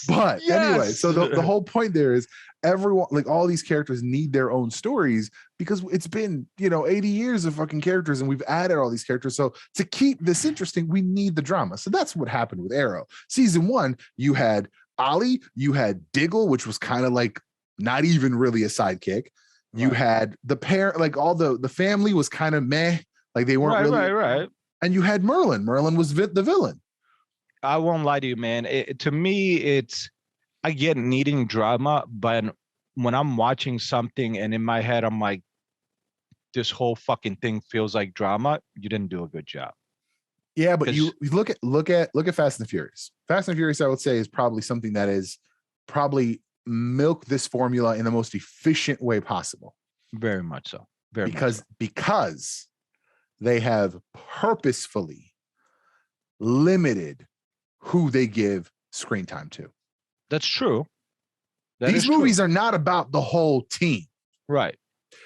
but anyway, so the whole point there is everyone, like all these characters need their own stories, because it's been 80 years of fucking characters and we've added all these characters. So to keep this interesting, we need the drama. So that's what happened with Arrow. Season 1, you had Ollie, you had Diggle, which was kind of like not even really a sidekick. You had the parent, like all the family was kind of meh, like they weren't really right. And you had Merlin. Merlin was the villain. I won't lie to you, man. To me, it's, I get needing drama, but when I'm watching something and in my head, I'm like, this whole fucking thing feels like drama, you didn't do a good job. Yeah, but you look at Fast and the Furious. Fast and the Furious, I would say, is probably something that is probably milk this formula in the most efficient way possible. Very much so. Because they have purposefully limited who they give screen time to. That's true. These movies are not about the whole team. Right.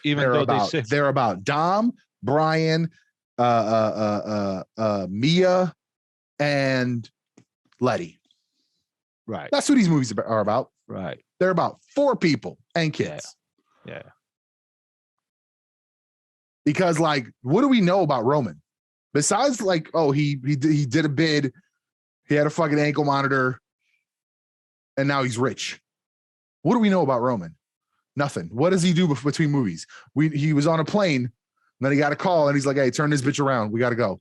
Even though they say they're about Dom, Brian, Mia, and Letty. right, That's who these movies are about. right, They're about 4 people and kids. yeah. Because like, what do we know about Roman? Besides like, oh, he did a bid, he had a fucking ankle monitor, and now he's rich. What do we know about Roman? Nothing. What does he do between movies? He was on a plane, and then he got a call, and he's like, "Hey, turn this bitch around. We got to go."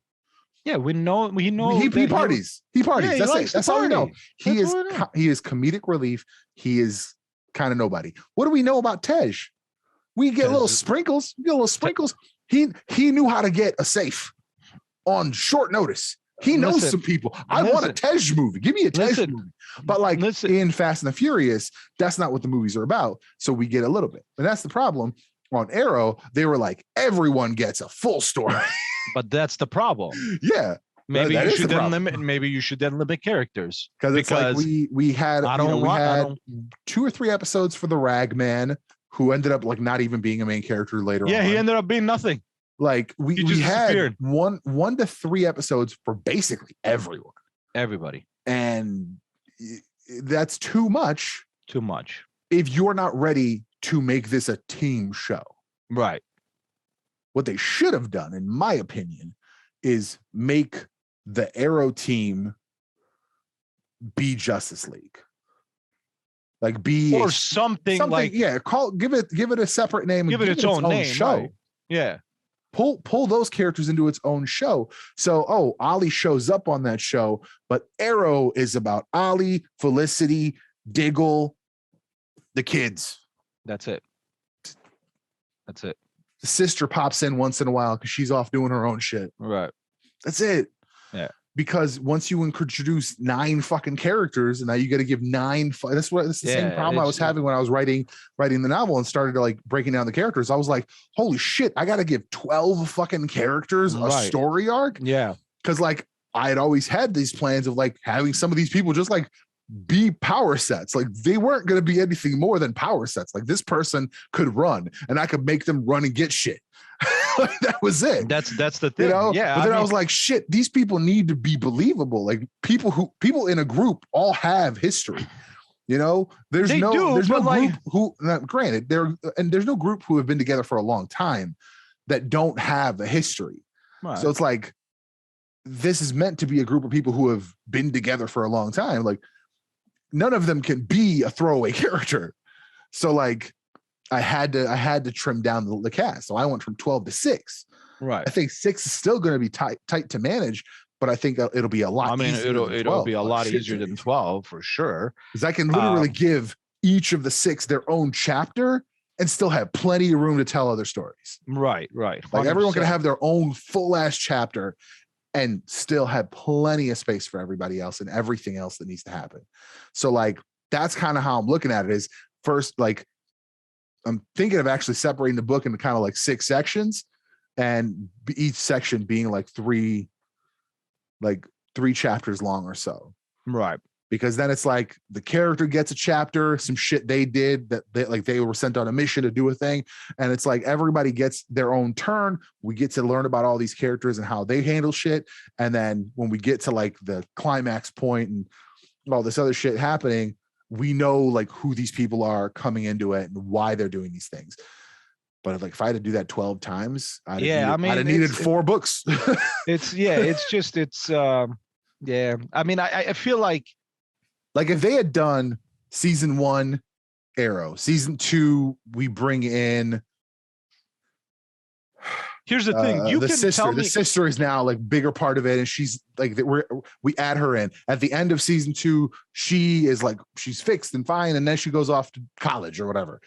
Yeah, we know. He parties. He parties. Yeah, That's it. That's all we know. He is comedic relief. He is kind of nobody. What do we know about Tej? We get little sprinkles. He knew how to get a safe on short notice. He knows some people. I want a Tej movie. Give me a Tej movie. But like in Fast and the Furious, that's not what the movies are about. So we get a little bit. And that's the problem. On Arrow, they were like, everyone gets a full story. But that's the problem. Yeah. Maybe you should then limit. Maybe you should then limit characters. Because it's like we had 2 or 3 episodes for the Ragman, who ended up like not even being a main character later on. Yeah, he ended up being nothing. Like we had 1 to 3 episodes for basically everyone. Everybody. And that's too much. Too much. If you're not ready to make this a team show. Right. What they should have done, in my opinion, is make the Arrow team be Justice League. Like be or something like give it a separate name. Give it its own name. Show. Right. Yeah. Pull those characters into its own show. So, Ollie shows up on that show, but Arrow is about Ollie, Felicity, Diggle, the kids. That's it. The sister pops in once in a while because she's off doing her own shit. Right. That's it. Yeah. Because once you introduce 9 fucking characters, and now you got to give 9. That's the same problem I was having when I was writing the novel and started to like breaking down the characters. I was like, holy shit, I got to give 12 fucking characters a story arc. Yeah. Because like I had always had these plans of like having some of these people just like be power sets. Like they weren't going to be anything more than power sets. Like this person could run and I could make them run and get shit. Like, that was it. That's the thing. You know? Yeah. But then I was like, shit, these people need to be believable. Like people in a group all have history. You know, there's no group who, granted, there's no group who have been together for a long time that don't have a history. Right. So it's like, this is meant to be a group of people who have been together for a long time. Like none of them can be a throwaway character. So like, I had to trim down the cast. So I went from 12 to 6. Right. I think 6 is still going to be tight to manage, but I think it'll be a lot. I mean, it'll be a lot easier than 12 for sure. Because I can literally give each of the 6 their own chapter and still have plenty of room to tell other stories. Right. 100%. Like everyone can have their own full ass chapter and still have plenty of space for everybody else and everything else that needs to happen. So like, that's kind of how I'm looking at it. Is first, like, I'm thinking of actually separating the book into kind of like 6 sections, and each section being like 3 chapters long or so. Right. Because then it's like the character gets a chapter, some shit they did that they were sent on a mission to do a thing. And it's like everybody gets their own turn. We get to learn about all these characters and how they handle shit. And then when we get to like the climax point and all this other shit happening, we know like who these people are coming into it and why they're doing these things. But like if I had to do that 12 times, I'd have needed 4 books. I mean, I feel like if they had done season 1 Arrow, season 2, we bring in. Here's the thing: the sister is now like bigger part of it, and she's like we add her in at the end of season 2. She is like she's fixed and fine, and then she goes off to college or whatever.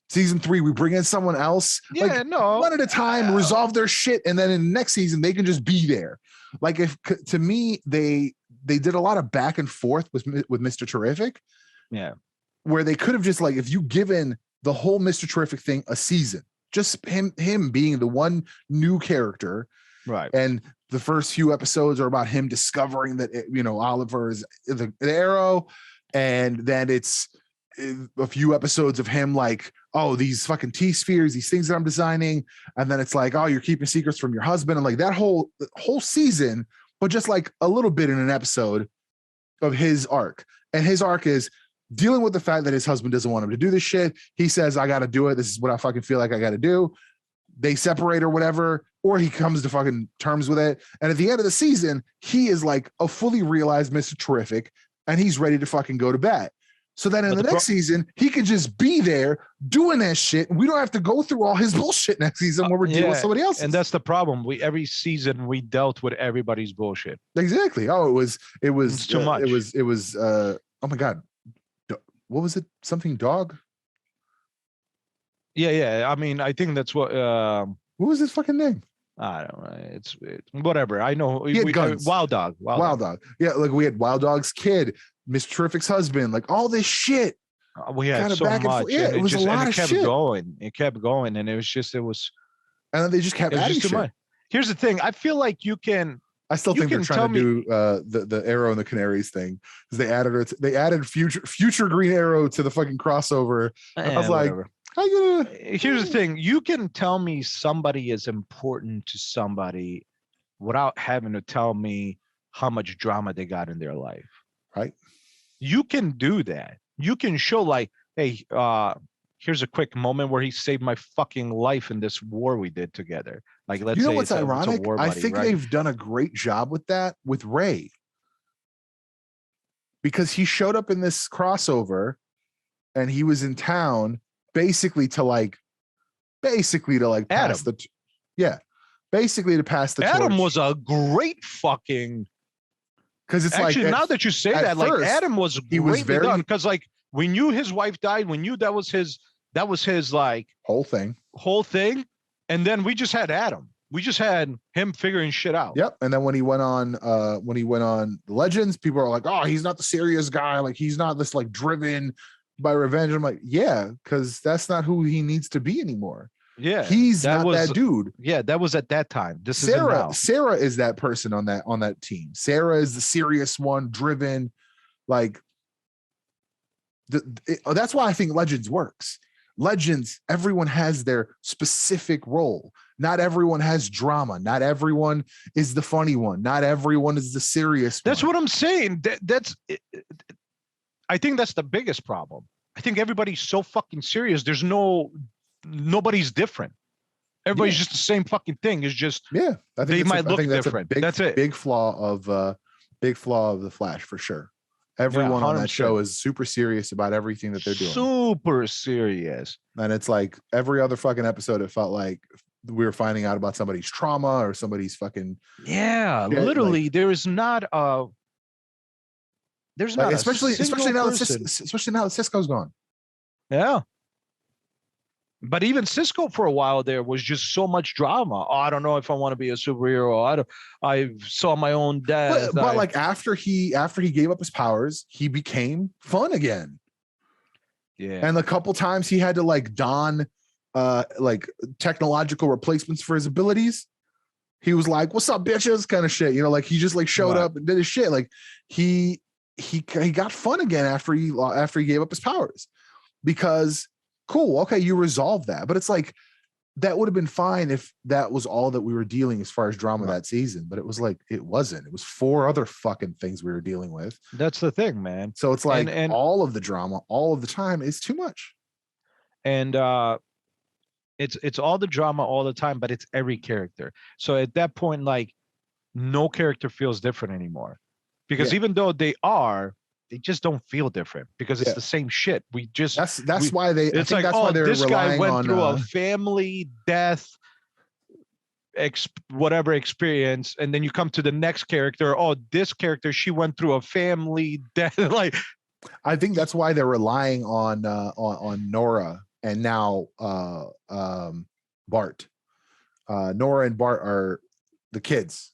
Season 3, we bring in someone else, one at a time, resolve their shit, and then in the next season they can just be there. Like if to me they did a lot of back and forth with Mr. Terrific, where they could have just like if you given the whole Mr. Terrific thing a season. Just him being the one new character, right? And the first few episodes are about him discovering that Oliver is the Arrow, and then it's a few episodes of him like, oh, these fucking T-spheres, these things that I'm designing, and then it's like, oh, you're keeping secrets from your husband, and like that whole season, but just like a little bit in an episode of his arc. And his arc is dealing with the fact that his husband doesn't want him to do this shit. He says, I got to do it. This is what I fucking feel like I got to do. They separate or whatever, or he comes to fucking terms with it. And at the end of the season, he is like a fully realized Mr. Terrific, and he's ready to fucking go to bat. So then in the next season, he can just be there doing that shit. We don't have to go through all his bullshit next season where we're dealing with somebody else. And that's the problem. Every season we dealt with everybody's bullshit. Exactly. Oh, it was too much. It was oh my God. What was it? Something dog? Yeah. I mean, I think that's what was his fucking name? I don't know. It's whatever. I know. He had guns. Wild Dog. Yeah, like we had Wild Dog's kid, Mr. Terrific's husband, like all this shit. We had so much. Yeah, it was a lot of shit. It kept going, and it was. And then they just kept adding shit. Much. Here's the thing. I feel like you can. I still think they're trying to do the Arrow and the Canaries thing, because they added future Green Arrow to the fucking crossover. I was like, here's the thing. You can tell me somebody is important to somebody without having to tell me how much drama they got in their life. Right. You can do that. You can show like, hey, here's a quick moment where he saved my fucking life in this war we did together. Like, let's say what's ironic? I think they've done a great job with that with Ray, because he showed up in this crossover and he was in town basically to pass the Adam torch. was a great fucking, because it's actually, like now that you say that, like Adam was greatly done, because like we knew his wife died, we knew that was his like whole thing, and then we just had Adam. We just had him figuring shit out. Yep. And then when he went on the Legends, people are like, oh, he's not the serious guy, like he's not this like driven by revenge. I'm like, yeah, because that's not who he needs to be anymore. Yeah, he's not that dude. Yeah, that was at that time. Sarah is that person on that team. Sarah is the serious one, driven. Like that's why I think Legends works. Legends, everyone has their specific role. Not everyone has drama. Not everyone is the funny one. Not everyone is the serious one. That's what I'm saying. I think that's the biggest problem. I think everybody's so fucking serious. There's nobody's different. Everybody's just the same fucking thing. It's just I think they might look different. That's it. Big flaw of the Flash for sure. Everyone on that show is super serious about everything that they're doing. Super serious. And it's like every other fucking episode, it felt like we were finding out about somebody's trauma or somebody's fucking shit. Literally, like, there's not especially now that Cisco's gone. Yeah. But even Cisco for a while there was just so much drama. Oh, I don't know if I want to be a superhero. I saw my own death. But like after he gave up his powers, he became fun again. Yeah. And a couple times he had to like don like technological replacements for his abilities. He was like, "What's up, bitches?" kind of shit. You know, like he just like showed up and did his shit. Like he got fun again after he gave up his powers, because cool, okay, you resolved that. But it's like that would have been fine if that was all that we were dealing as far as drama that season. But it was like it wasn't. It was 4 other fucking things we were dealing with. That's the thing, man. So it's like and all of the drama, all of the time is too much. And it's all the drama all the time, but it's every character. So at that point, like no character feels different anymore. Because even though they just don't feel different, because it's the same shit. We just that's why they. It's like, that's why they're this guy went on, through a family death, whatever experience, and then you come to the next character. Oh, this character, she went through a family death. Like, I think that's why they're relying on Nora and now Bart. Nora and Bart are the kids.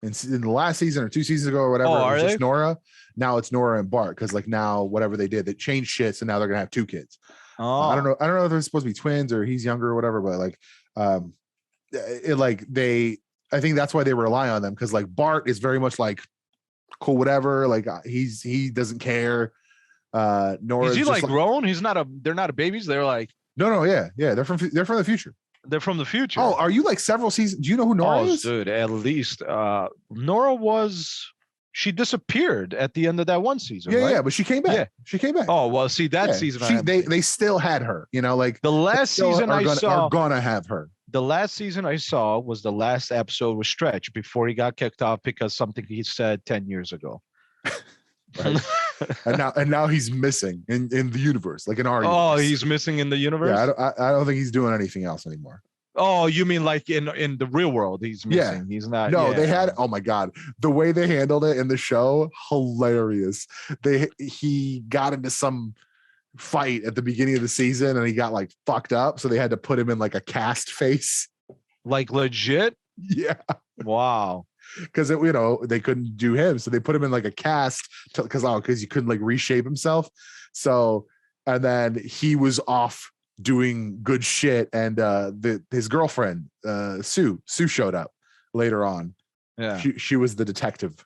In the last season or 2 seasons ago or whatever, it was just Nora. Now it's Nora and Bart, because like now whatever they did, they changed shit, so now they're gonna have 2 kids. I don't know if they're supposed to be twins or he's younger or whatever, but like I think that's why they rely on them, because like Bart is very much like cool, whatever, like he doesn't care. Nora Is he just like grown? They're not babies. They're like, no, yeah, they're from the future. they're from the future. Oh, are you like several seasons? Do you know who Nora is? Dude, at least Nora she disappeared at the end of that one season, Yeah, right? yeah, but she came back. Yeah. She came back. Oh, well, see, that season they still had her, like the last season are gonna have her. The last season I saw was the last episode with Stretch before he got kicked off because something he said 10 years ago. Right. and now he's missing in the universe, like in our universe. Oh, he's missing in the universe? Yeah, I don't think he's doing anything else anymore. Oh, you mean like in the real world he's missing? Yeah. He's not. No, yeah. They had, oh my God, the way they handled it in the show, hilarious. He got into some fight at the beginning of the season and he got like fucked up, so they had to put him in like a cast face. Like legit? Yeah. Wow. Because they couldn't do him, so they put him in like a cast because he couldn't like reshape himself. So, and then he was off doing good shit, and his girlfriend Sue showed up later on. Yeah, she was the detective.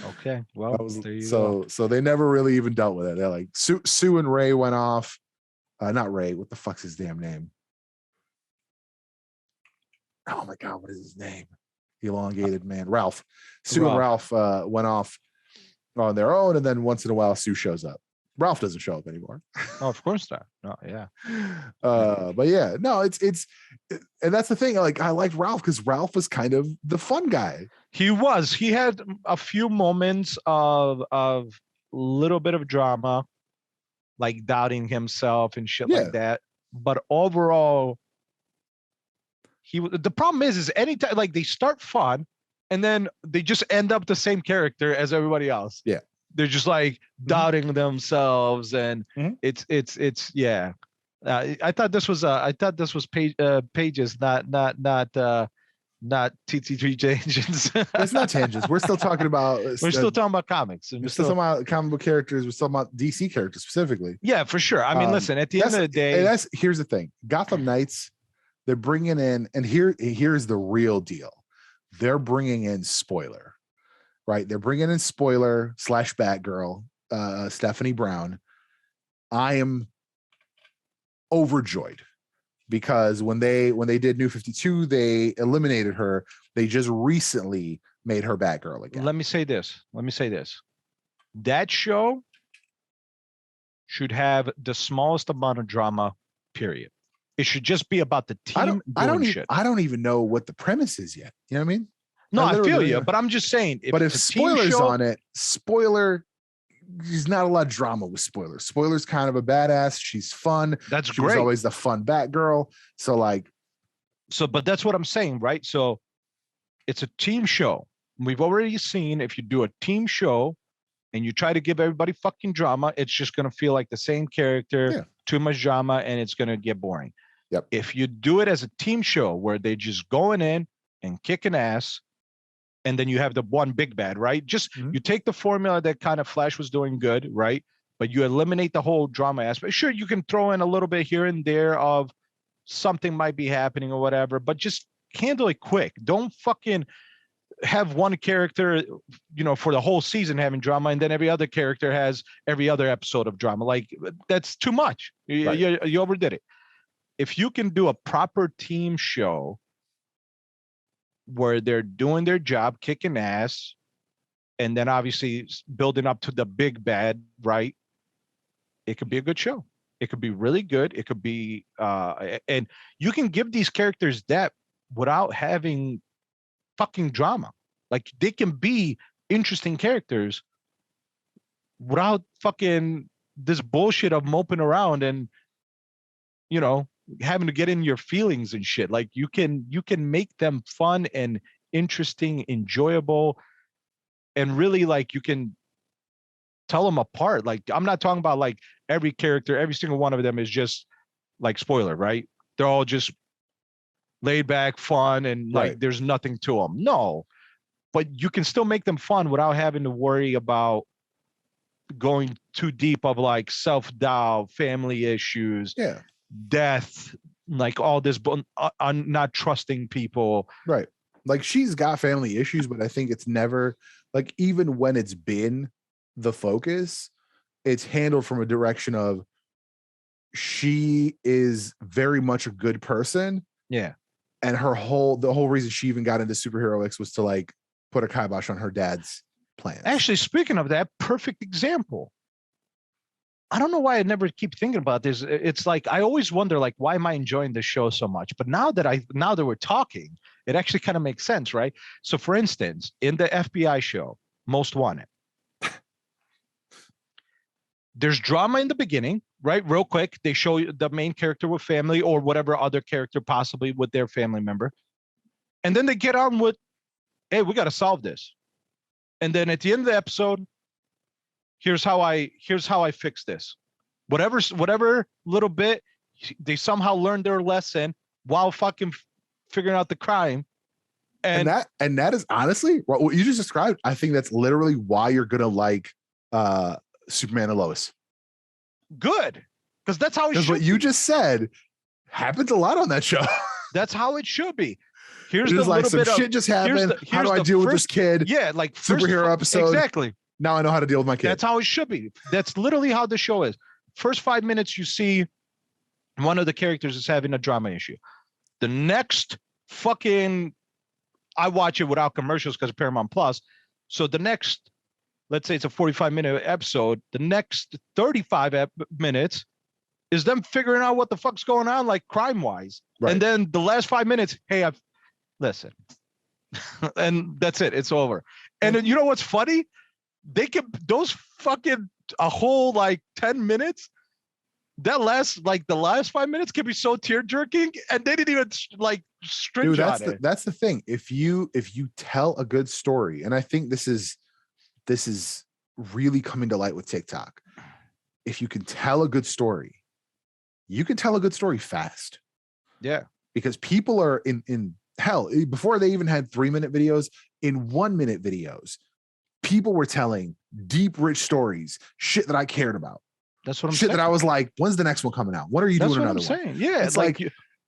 Okay, well, so they never really even dealt with it. They're like Sue and Ray went off. Not Ray. What the fuck's his damn name? Oh my God, what is his name? The elongated man, Ralph. Sue and Ralph went off on their own, and then once in a while Sue shows up. Ralph doesn't show up anymore. Oh, of course not. No, yeah. But yeah, no, it's and that's the thing. Like, I liked Ralph because Ralph was kind of the fun guy. He was. He had a few moments of little bit of drama, like doubting himself and shit like that. But overall, the problem is anytime like they start fun and then they just end up the same character as everybody else. Yeah. They're just like doubting themselves, and it's yeah. I thought this was pages, not TT3 tangents. It's not tangents. We're still talking about. We're still talking about comics. We're still talking about comic book characters. We're still talking about DC characters specifically. Yeah, for sure. I mean, listen. At the end of the day, here's the thing. Gotham Knights. They're bringing in, and here's the real deal. They're bringing in Spoiler. Right, they're bringing in Spoiler / Batgirl, Stephanie Brown. I am overjoyed because when they did New 52, they eliminated her. They just recently made her Batgirl again. Let me say this. That show should have the smallest amount of drama. Period. It should just be about the team. I don't even know what the premise is yet. You know what I mean? No, I feel you, but I'm just saying. If Spoiler's on it, Spoiler, there's not a lot of drama with Spoiler. Spoiler's kind of a badass. She's fun. That's she great. Was always the fun Batgirl. But that's what I'm saying, right? So it's a team show. We've already seen if you do a team show and you try to give everybody fucking drama, it's just going to feel like the same character, too much drama, and it's going to get boring. Yep. If you do it as a team show where they just going in and kicking ass, and then you have the one big bad, right? Just you take the formula that kind of Flash was doing good, right? But you eliminate the whole drama aspect. Sure, you can throw in a little bit here and there of something might be happening or whatever, but just handle it quick. Don't fucking have one character, for the whole season having drama, and then every other character has every other episode of drama. Like, that's too much. You overdid it. If you can do a proper team show where they're doing their job, kicking ass, and then obviously building up to the big bad, right? It could be a good show. It could be really good. It could be, and you can give these characters depth without having fucking drama. Like, they can be interesting characters without fucking this bullshit of moping around and, having to get in your feelings and shit. Like, you can make them fun and interesting, enjoyable, and really, like, you can tell them apart. Like, I'm not talking about like every character, every single one of them is just like Spoiler, right? They're all just laid back, fun, and like there's nothing to them. No, but you can still make them fun without having to worry about going too deep of like self-doubt, family issues, death, like all this, on not trusting people. Right. Like, she's got family issues, but I think it's never, like, even when it's been the focus, it's handled from a direction of she is very much a good person. Yeah. And the whole reason she even got into superheroics was to like put a kibosh on her dad's plans. Actually, speaking of that, perfect example. I don't know why I never keep thinking about this. It's like I always wonder, like, why am I enjoying this show so much? But now that we're talking, it actually kind of makes sense, right? So, for instance, in the FBI show, Most Wanted, there's drama in the beginning, right? Real quick, they show you the main character with family or whatever other character possibly with their family member, and then they get on with, "Hey, we got to solve this." And then at the end of the episode, here's how I fix this. Whatever little bit, they somehow learned their lesson while fucking figuring out the crime. And that is honestly what you just described. I think that's literally why you're gonna like Superman and Lois. Good, because that's how it should. What you just said happens a lot on that show. That's how it should be. Here's the like some shit just happened. How do I deal with this kid? Yeah, like superhero episode. Exactly. Now I know how to deal with my kid. That's how it should be. That's literally how the show is. First 5 minutes, you see one of the characters is having a drama issue. The next fucking, I watch it without commercials because of Paramount Plus. So the next, let's say it's a 45-minute episode, the next 35 minutes is them figuring out what the fuck's going on, like crime-wise. Right. And then the last 5 minutes, hey, listen. And that's it. It's over. And then, you know what's funny? They can, those fucking, a whole like 10 minutes, that last, like the last 5 minutes can be so tear-jerking, and they didn't even like string on it. That's the thing. If you tell a good story, and I think this is really coming to light with TikTok. If you can tell a good story, you can tell a good story fast. Yeah. Because people are in hell, before they even had 3-minute videos, in 1-minute videos, people were telling deep, rich stories, shit that I cared about. That's what I'm saying. Shit that I was like, when's the next one coming out? When are you doing another one? Saying. Yeah. It's like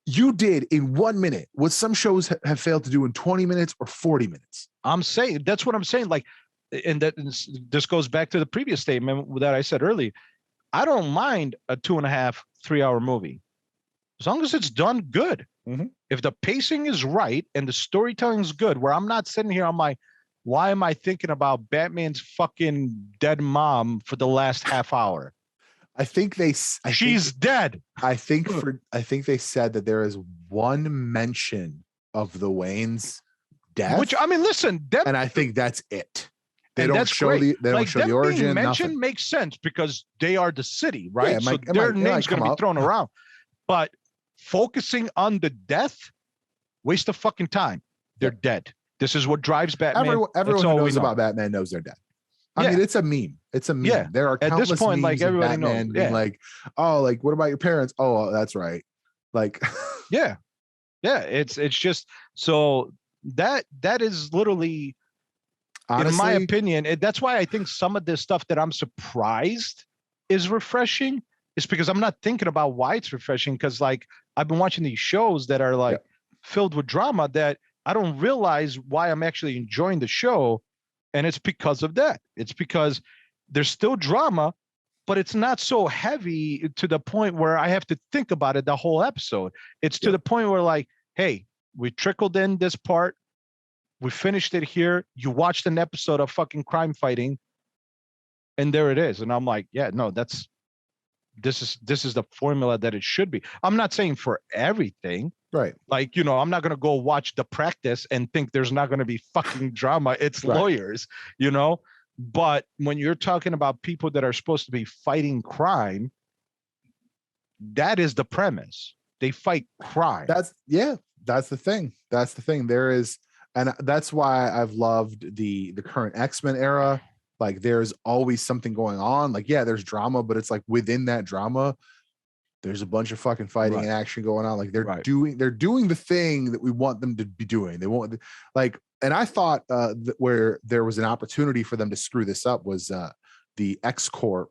you did in 1 minute what some shows have failed to do in 20 minutes or 40 minutes. I'm saying, that's what I'm saying. Like, and that this goes back to the previous statement that I said earlier. I don't mind a 2.5, 3-hour movie, as long as it's done good. Mm-hmm. If the pacing is right and the storytelling is good, where I'm not sitting here on my, why am I thinking about Batman's fucking dead mom for the last half hour? I think she's dead. I think they said that there is one mention of the Wayne's death. Which, I mean, listen, and I think that's it. They don't show the origin. Mention makes sense because they are the city, right? Yeah, so their name's going to be thrown around. But focusing on the death, waste of fucking time. They're dead. This is what drives Batman. Everyone who knows about Batman knows they're dead. I mean, it's a meme. It's a meme. Yeah. There are countless at this point, memes like everybody knows. Yeah. Like, oh, like what about your parents? Oh, that's right. Like, yeah. It's just so that is literally. Honestly, in my opinion, that's why I think some of this stuff that I'm surprised is refreshing is because I'm not thinking about why it's refreshing. Because like I've been watching these shows that are like filled with drama that I don't realize why I'm actually enjoying the show. And it's because of that. It's because there's still drama, but it's not so heavy to the point where I have to think about it the whole episode. It's to the point where like, hey, we trickled in this part. We finished it here. You watched an episode of fucking crime fighting, and there it is. And I'm like, yeah, no, this is the formula that it should be. I'm not saying for everything, right? Like, you know, I'm not gonna go watch The Practice and think there's not gonna be fucking drama. It's lawyers, you know. But when you're talking about people that are supposed to be fighting crime, that is the premise. They fight crime. That's the thing. There is. And that's why I've loved the current X-Men era. Like there's always something going on. Like, yeah, there's drama, but it's like within that drama, there's a bunch of fucking fighting and action going on. Like they're doing the thing that we want them to be doing. They want like, and I thought where there was an opportunity for them to screw this up was the X Corporation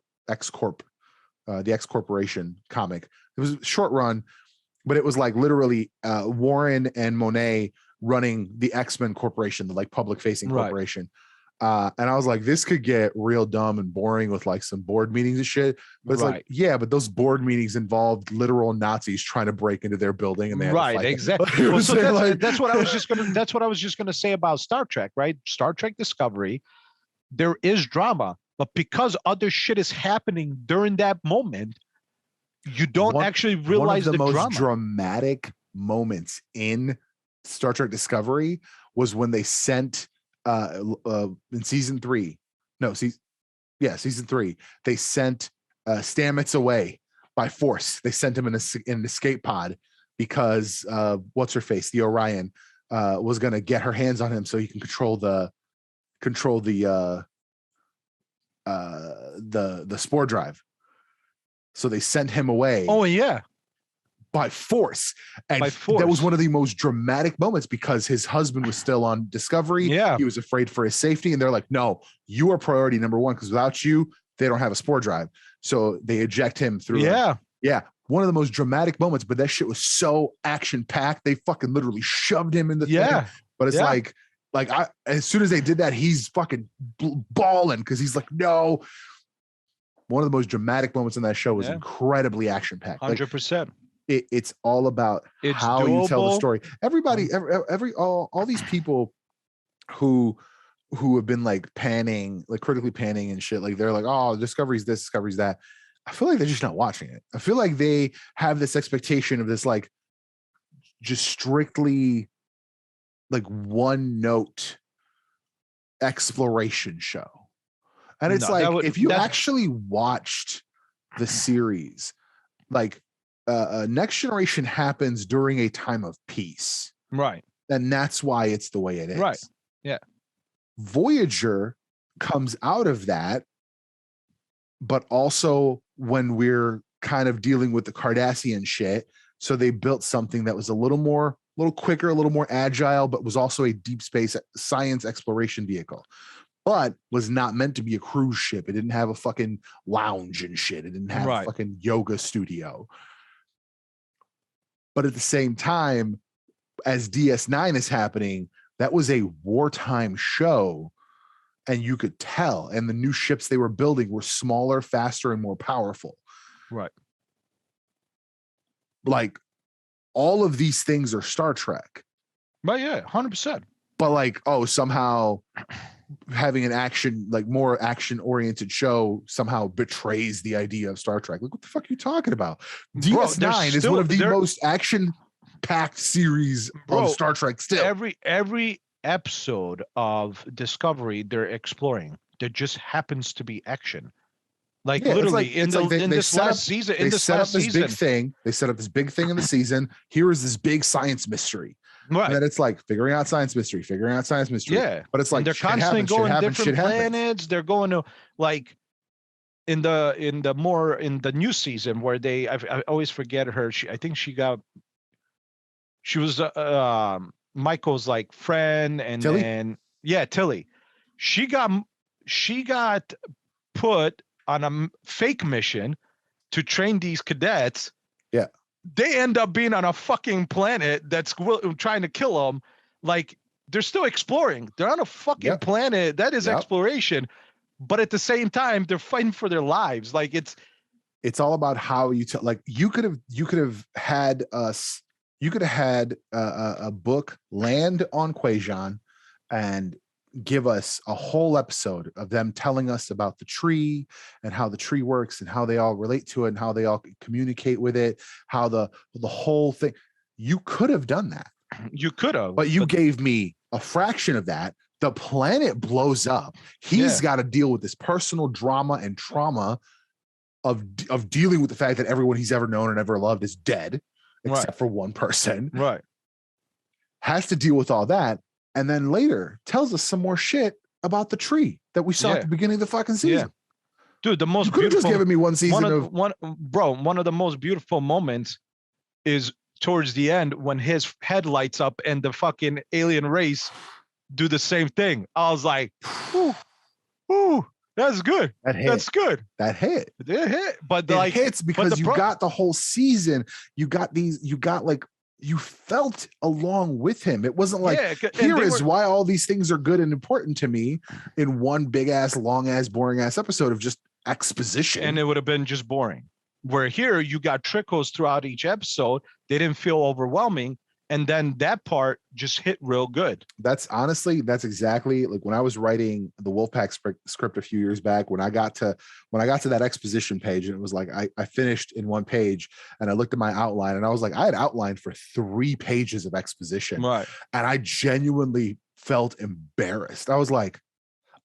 comic. It was a short run, but it was like literally Warren and Monet running the X-Men Corporation, the like public facing corporation. And I was like, this could get real dumb and boring with like some board meetings and shit. But it's like, yeah, but those board meetings involved literal Nazis trying to break into their building, and they had to fight exactly. Well, so that's what I was just gonna say about Star Trek, right? Star Trek Discovery, there is drama, but because other shit is happening during that moment, you don't actually realize the most drama. Dramatic moments in Star Trek Discovery was when they sent in season 3, season 3, they sent Stamets away by force. They sent him in an escape pod because what's her face, the Orion, was gonna get her hands on him so he can control the spore drive. So they sent him away. Oh yeah, by force. And that was one of the most dramatic moments because his husband was still on Discovery. Yeah, he was afraid for his safety, and they're like, "No, you are priority number one because without you, they don't have a spore drive." So they eject him through. Yeah. One of the most dramatic moments, but that shit was so action packed. They fucking literally shoved him in the thing. But it's like as soon as they did that, he's fucking bawling because he's like, "No." One of the most dramatic moments in that show was incredibly action packed. 100%. It's all about how you tell the story. Everybody, all these people who have been like panning, like critically panning and shit, like they're like, "Oh, Discovery's this, Discovery's that." I feel like they're just not watching it. I feel like they have this expectation of this like just strictly like one note exploration show. And it's if you actually watched the series, like Next Generation happens during a time of peace. Right. And that's why it's the way it is. Right. Yeah. Voyager comes out of that, but also when we're kind of dealing with the Cardassian shit. So they built something that was a little quicker, a little more agile, but was also a deep space science exploration vehicle. But was not meant to be a cruise ship. It didn't have a fucking lounge and shit. It didn't have a fucking yoga studio. But at the same time, as DS9 is happening, that was a wartime show. And you could tell. And the new ships they were building were smaller, faster, and more powerful. Right. Like, all of these things are Star Trek. But yeah, 100%. But like, somehow having an action, like more action oriented show somehow betrays the idea of Star Trek. Like, what the fuck are you talking about? DS9 is one of the most action packed series of Star Trek still. Every episode of Discovery they're exploring, there just happens to be action. Like literally in this last season. They set up this big thing in the season. Here is this big science mystery. Right. And then it's like figuring out science mystery. Yeah. But it's like, and they're constantly going to different planets. They're going to like in the new season where I always forget her. She was Michael's like friend and Tilly? then Tilly. She got put on a fake mission to train these cadets. Yeah. They end up being on a fucking planet that's trying to kill them. Like, they're still exploring. They're on a fucking planet that is exploration, but at the same time, they're fighting for their lives. Like, it's all about how you tell. Like, you could have had a book land on Quajon and give us a whole episode of them telling us about the tree and how the tree works and how they all relate to it and how they all communicate with it, how the whole thing. You could have done that. You could have. But you gave me a fraction of that. The planet blows up. He's got to deal with this personal drama and trauma of dealing with the fact that everyone he's ever known and ever loved is dead, except for one person. Right. Has to deal with all that. And then later tells us some more shit about the tree that we saw at the beginning of the fucking season. Dude, the most you could have just given me one season one of the most beautiful moments is towards the end when his head lights up and the fucking alien race do the same thing. I was like, ooh, that's good. That's good. That hit. It hit. But it hits because you got the whole season. You got you felt along with him. It wasn't like, Yeah, here is why all these things are good and important to me in one big ass, long ass, boring ass episode of just exposition. And it would have been just boring. Where here you got trickles throughout each episode. They didn't feel overwhelming. And then that part just hit real good. That's exactly like when I was writing the Wolfpack script a few years back, when I got to that exposition page, and it was like, I finished in one page, and I looked at my outline, and I was like, I had outlined for 3 pages of exposition. Right. And I genuinely felt embarrassed. I was like,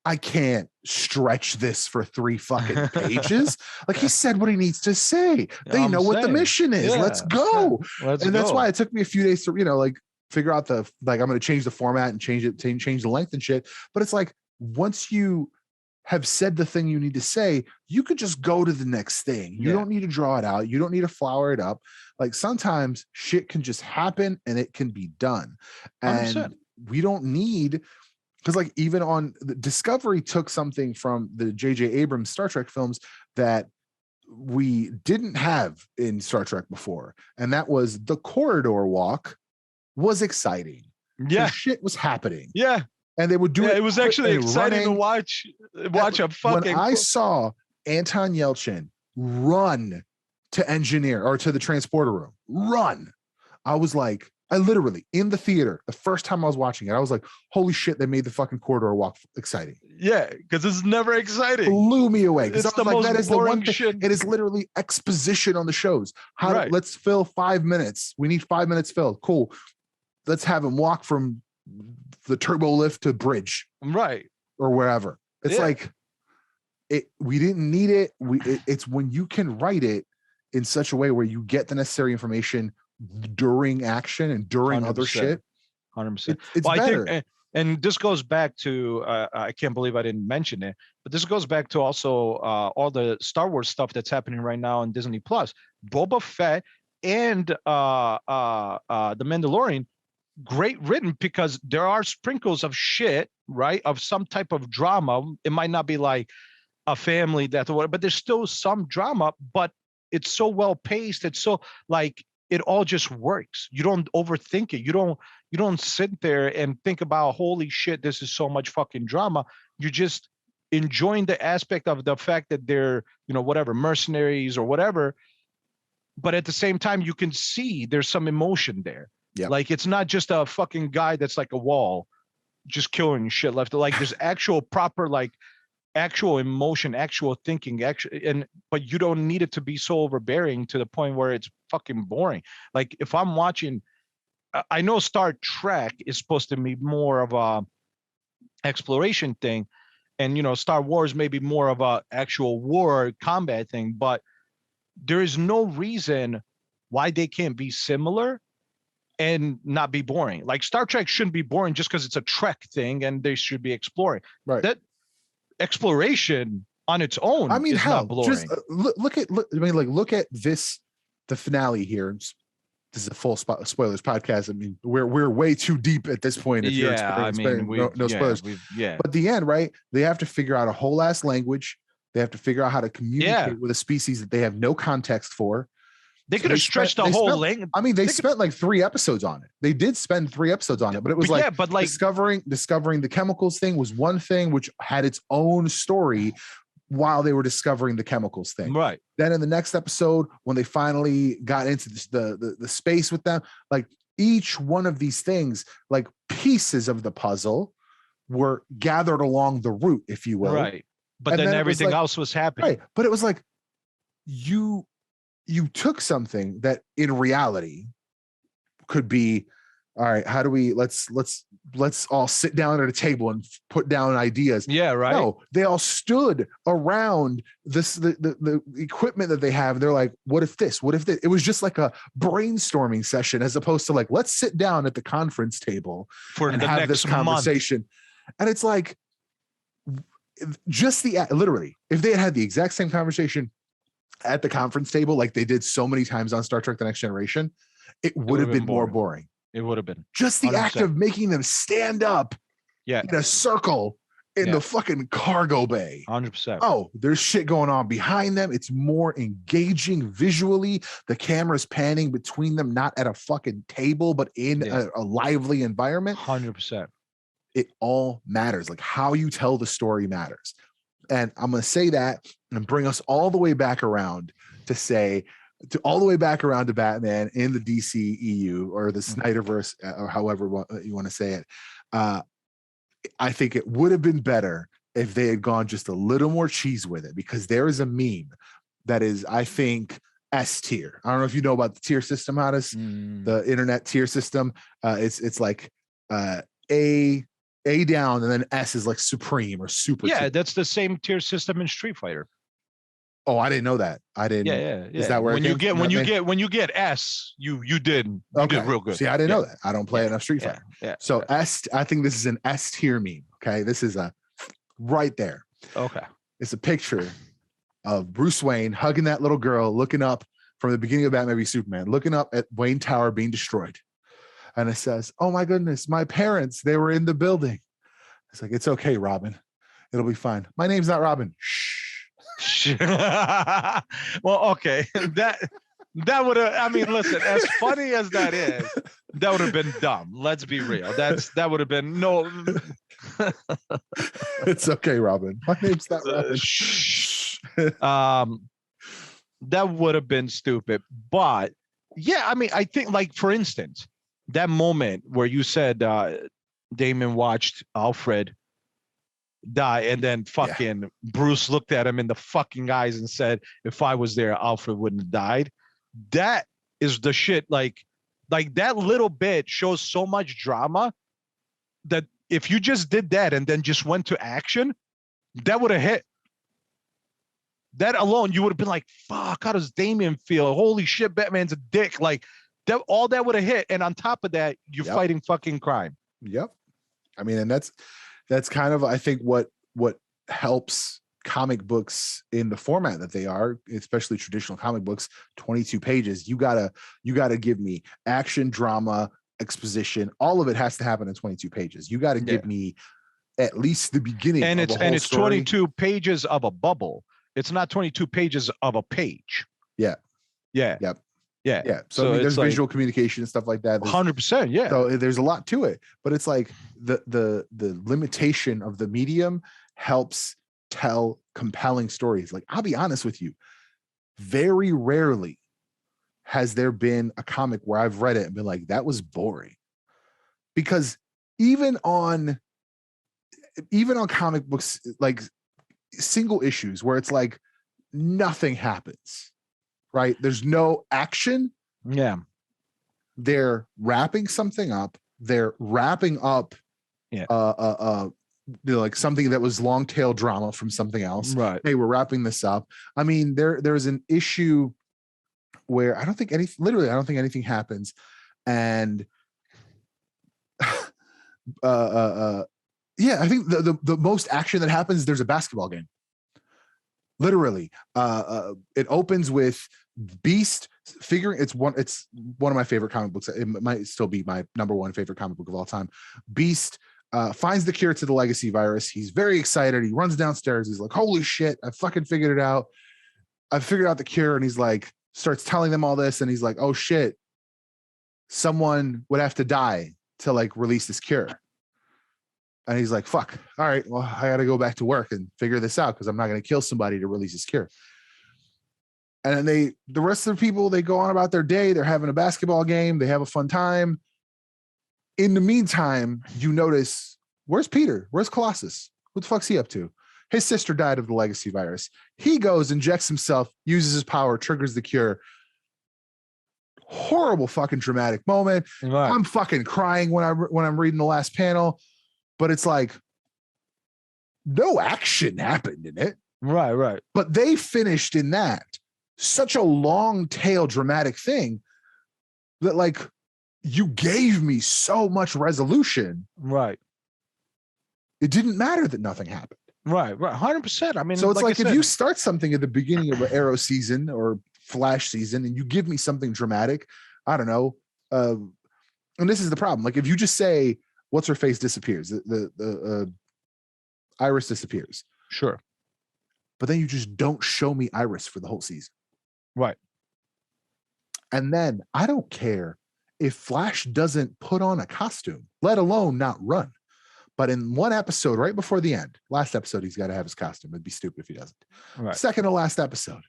I can't stretch this for 3 fucking pages. Like, he said what he needs to say. They know what the mission is. Yeah, Let's go. And that's why it took me a few days to, like figure out I'm going to change the format and change the length and shit. But it's like, once you have said the thing you need to say, you could just go to the next thing. You don't need to draw it out. You don't need to flower it up. Like, sometimes shit can just happen and it can be done. And 100%. we don't need, because like even on the Discovery took something from the J.J. Abrams Star Trek films that we didn't have in Star Trek before. And that was the corridor walk was exciting. Yeah. Shit was happening. Yeah. And they would do it. It was actually exciting to watch a fucking. When I saw Anton Yelchin run to engineer or to the transporter room, I was like, I literally, in the theater, the first time I was watching it, I was like, holy shit, they made the fucking corridor walk exciting. Yeah, because it's never exciting. Blew me away. It's the most that is boring the one thing. shit. It is literally exposition on the shows. Let's fill 5 minutes. We need 5 minutes filled. Cool. Let's have him walk from the turbo lift to bridge. Right. Or wherever. It's like, we didn't need it. It's when you can write it in such a way where you get the necessary information during action and during 100%. Other shit. 100%. It's better. I think, and this goes back to, I can't believe I didn't mention it, but this goes back to also all the Star Wars stuff that's happening right now on Disney Plus. Boba Fett and the Mandalorian, great written, because there are sprinkles of shit, right? Of some type of drama. It might not be like a family death or whatever, but there's still some drama, but it's so well paced. It's so like, it all just works. You don't overthink it. You don't sit there and think about, holy shit, this is so much fucking drama. You're just enjoying the aspect of the fact that they're, whatever, mercenaries or whatever. But at the same time, you can see there's some emotion there. Yep. Like, it's not just a fucking guy that's like a wall, just killing shit left. Like, there's actual proper, like, actual emotion, actual thinking, but you don't need it to be so overbearing to the point where it's fucking boring. Like, if I'm watching, I know Star Trek is supposed to be more of a exploration thing, and Star Wars may be more of a actual war combat thing, but there is no reason why they can't be similar and not be boring. Like, Star Trek shouldn't be boring just because it's a Trek thing and they should be exploring. Right. That exploration on its own, I mean, is hell, not boring. just look at this, the finale here. This is a full spoilers podcast. I mean, we're way too deep at this point. If you're no spoilers. But the end, right? They have to figure out a whole ass language. They have to figure out how to communicate with a species that they have no context for. They could have stretched the whole language. I mean, they spent like 3 episodes on it. They did spend 3 episodes on it, but it was discovering the chemicals thing was one thing, which had its own story while they were discovering the chemicals thing. Right. Then in the next episode, when they finally got into the space with them, like, each one of these things, like pieces of the puzzle, were gathered along the route, if you will. Right. But then everything else was happening. Right. But it was like, you took something that in reality could be, all right, how do we, let's all sit down at a table and put down ideas. Yeah, right. No, they all stood around the equipment that they have. They're like, what if this? What if this? It was just like a brainstorming session, as opposed to like, let's sit down at the conference table and have this conversation. And it's like, just literally, if they had the exact same conversation at the conference table, like they did so many times on Star Trek: The Next Generation, it would have been more boring. It would have been just the 100%. Act of making them stand up in a circle in the fucking cargo bay. 100%. Oh, there's shit going on behind them. It's more engaging visually. The camera's panning between them, not at a fucking table, but in a lively environment. 100%. It all matters. Like how you tell the story matters. And I'm going to say that and bring us all the way back around to all the way back around to Batman in the DCEU or the Snyderverse, or however you want to say it. I think it would have been better if they had gone just a little more cheese with it, because there is a meme that is, I think, S tier. I don't know if you know about the tier system, Hodis, the internet tier system. It's like A down, and then S is like supreme or super. Yeah, tier. that's the same tier system in Street Fighter. Oh, I didn't know that. I didn't. Yeah. Is that where when you get S, you did real good. See, I didn't know that. I don't play enough Street Fighter. Yeah. So S, I think this is an S tier meme. Okay, this is a right there. Okay. It's a picture of Bruce Wayne hugging that little girl, looking up from the beginning of Batman v Superman, looking up at Wayne Tower being destroyed. And it says, "Oh my goodness, my parents, they were in the building." It's like, "It's okay, Robin. It'll be fine. My name's not Robin." Shh. Well, okay. That would have, I mean, listen, as funny as that is, that would have been dumb. Let's be real. That would have been no. It's okay, Robin. My name's not Robin. Shh. That would have been stupid. But yeah, I mean, I think, like, for instance, that moment where you said Damon watched Alfred die, and then fucking Bruce looked at him in the fucking eyes and said, "If I was there, Alfred wouldn't have died." That is the shit. Like that little bit shows so much drama that if you just did that and then just went to action, that would have hit. That alone, you would have been like, "Fuck, how does Damian feel? Holy shit, Batman's a dick." Like that, all that would have hit. And on top of that, you're fighting fucking crime. Yep. I mean, and that's kind of, I think, what helps comic books in the format that they are, especially traditional comic books, 22 pages. You gotta give me action, drama, exposition. All of it has to happen in 22 pages. You got to give me at least the beginning. And of it's 22 pages of a bubble. It's not 22 pages of a page. Yeah. Yep. Yeah. So I mean, there's visual communication and stuff like that. 100%. Yeah. So there's a lot to it, but it's like the limitation of the medium helps tell compelling stories. Like, I'll be honest with you, very rarely has there been a comic where I've read it and been like, that was boring. Because even on comic books, like single issues where it's like nothing happens, right? There's no action. Yeah. They're wrapping something up. They're wrapping up like something that was long tail drama from something else. Right. Hey, we're wrapping this up. I mean, there's an issue where I don't think anything happens. And I think the most action that happens, there's a basketball game. Literally. It opens with Beast figuring, it's one of my favorite comic books. It might still be my number one favorite comic book of all time. Beast finds the cure to the legacy virus. He's very excited. He runs downstairs. He's like, "Holy shit, I fucking figured it out. I figured out the cure." And he's like, starts telling them all this. And he's like, "Oh shit, someone would have to die to like release this cure." And he's like, "Fuck. All right, well, I got to go back to work and figure this out because I'm not going to kill somebody to release this cure." And then the rest of the people, they go on about their day. They're having a basketball game. They have a fun time. In the meantime, you notice, where's Peter? Where's Colossus? What the fuck's he up to? His sister died of the legacy virus. He goes, injects himself, uses his power, triggers the cure. Horrible fucking dramatic moment. Right. I'm fucking crying when I'm reading the last panel, but it's like no action happened in it. Right. But they finished in that such a long tail dramatic thing that like you gave me so much resolution. Right. It didn't matter that nothing happened. Right. 100%. I mean, so it's like if you start something at the beginning of an Arrow season or Flash season and you give me something dramatic, I don't know. And this is the problem. Like if you just say, "What's her face disappears," Iris disappears. Sure. But then you just don't show me Iris for the whole season. Right. And then I don't care if Flash doesn't put on a costume, let alone not run. But in one episode, right before the end, last episode, he's got to have his costume. It'd be stupid if he doesn't. Right. Second to last episode,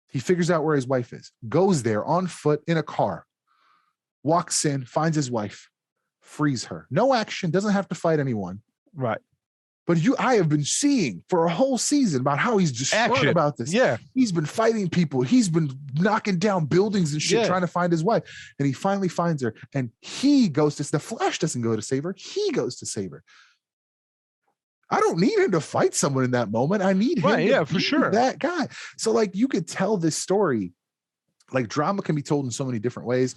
he figures out where his wife is, goes there on foot in a car, walks in, finds his wife, frees her. No action, doesn't have to fight anyone. Right. But I have been seeing for a whole season about how he's distraught about this. Yeah. He's been fighting people. He's been knocking down buildings and shit, trying to find his wife. And he finally finds her. And he goes to, the Flash doesn't go to save her. He goes to save her. I don't need him to fight someone in that moment. I need him to for sure. That guy. So like you could tell this story, like drama can be told in so many different ways.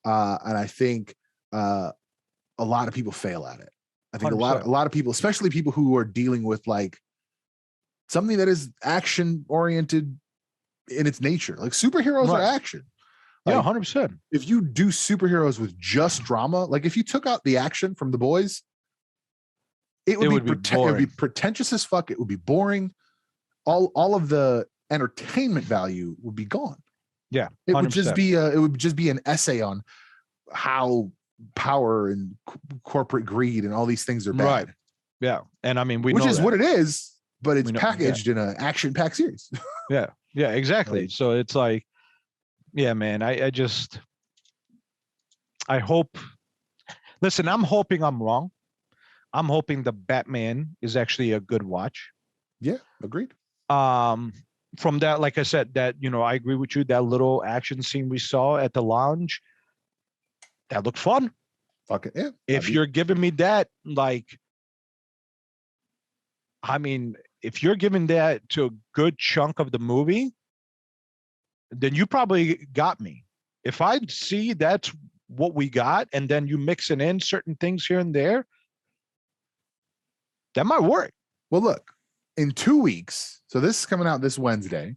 And I think a lot of people fail at it. I think 100%. a lot of people, especially people who are dealing with like something that is action oriented in its nature, like superheroes are action. Like, 100%. If you do superheroes with just drama, like if you took out the action from The Boys, it would be pretentious as fuck. It would be boring. All of the entertainment value would be gone. Yeah, 100%. It would just be an essay on how power and corporate greed and all these things are bad. Right. Yeah. And I mean, which is what it is, but it's packaged in an action-packed series. Yeah. Yeah, exactly. So it's like, yeah, man, I hope, listen, I'm hoping I'm wrong. I'm hoping the Batman is actually a good watch. Yeah, agreed. From that, like I said, that, I agree with you. That little action scene we saw at the lounge, that looked fun. Fuck it, yeah. If you're giving me that, like, I mean, if you're giving that to a good chunk of the movie, then you probably got me. If I see that's what we got, and then you mixing in certain things here and there, that might work. Well, look, in 2 weeks, so this is coming out this Wednesday.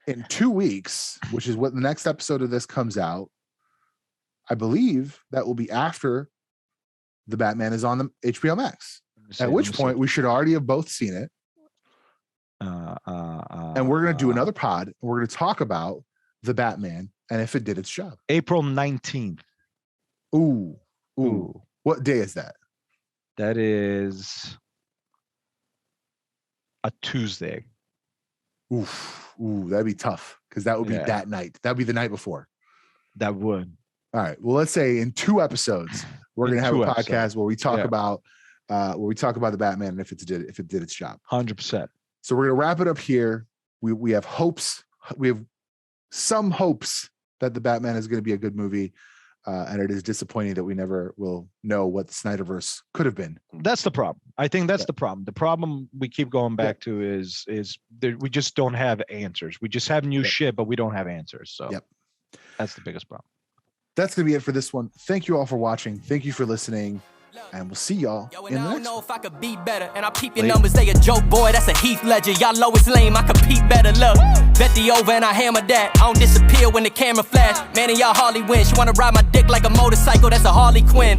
In 2 weeks, which is what the next episode of this comes out, I believe that will be after the Batman is on the HBO Max. At which point we should already have both seen it. And we're going to do another pod. We're going to talk about the Batman and if it did its job. April 19th. Ooh. What day is that? That is a Tuesday. Ooh, that'd be tough because that would be that night. That'd be the night before. That would. All right. Well, let's say in 2 episodes, we're going to have a podcast where we talk about the Batman and if it did its job. 100%. So we're going to wrap it up here. We have hopes. We have some hopes that the Batman is going to be a good movie. And it is disappointing that we never will know what the Snyderverse could have been. That's the problem. I think that's the problem. The problem we keep going back to is we just don't have answers. We just have new shit, but we don't have answers. So that's the biggest problem. That's going to be it for this one. Thank you all for watching. Thank you for listening. And we'll see y'all in the next one. I don't know if I could be better. And I peep your numbers, they a joke, boy. That's a Heath Ledger. Y'all low is lame. I compete better. Look, bet the over and I hammer that. I don't disappear when the camera flash. Man, and y'all Harley win. She wanna ride my dick like a motorcycle. That's a Harley Quinn.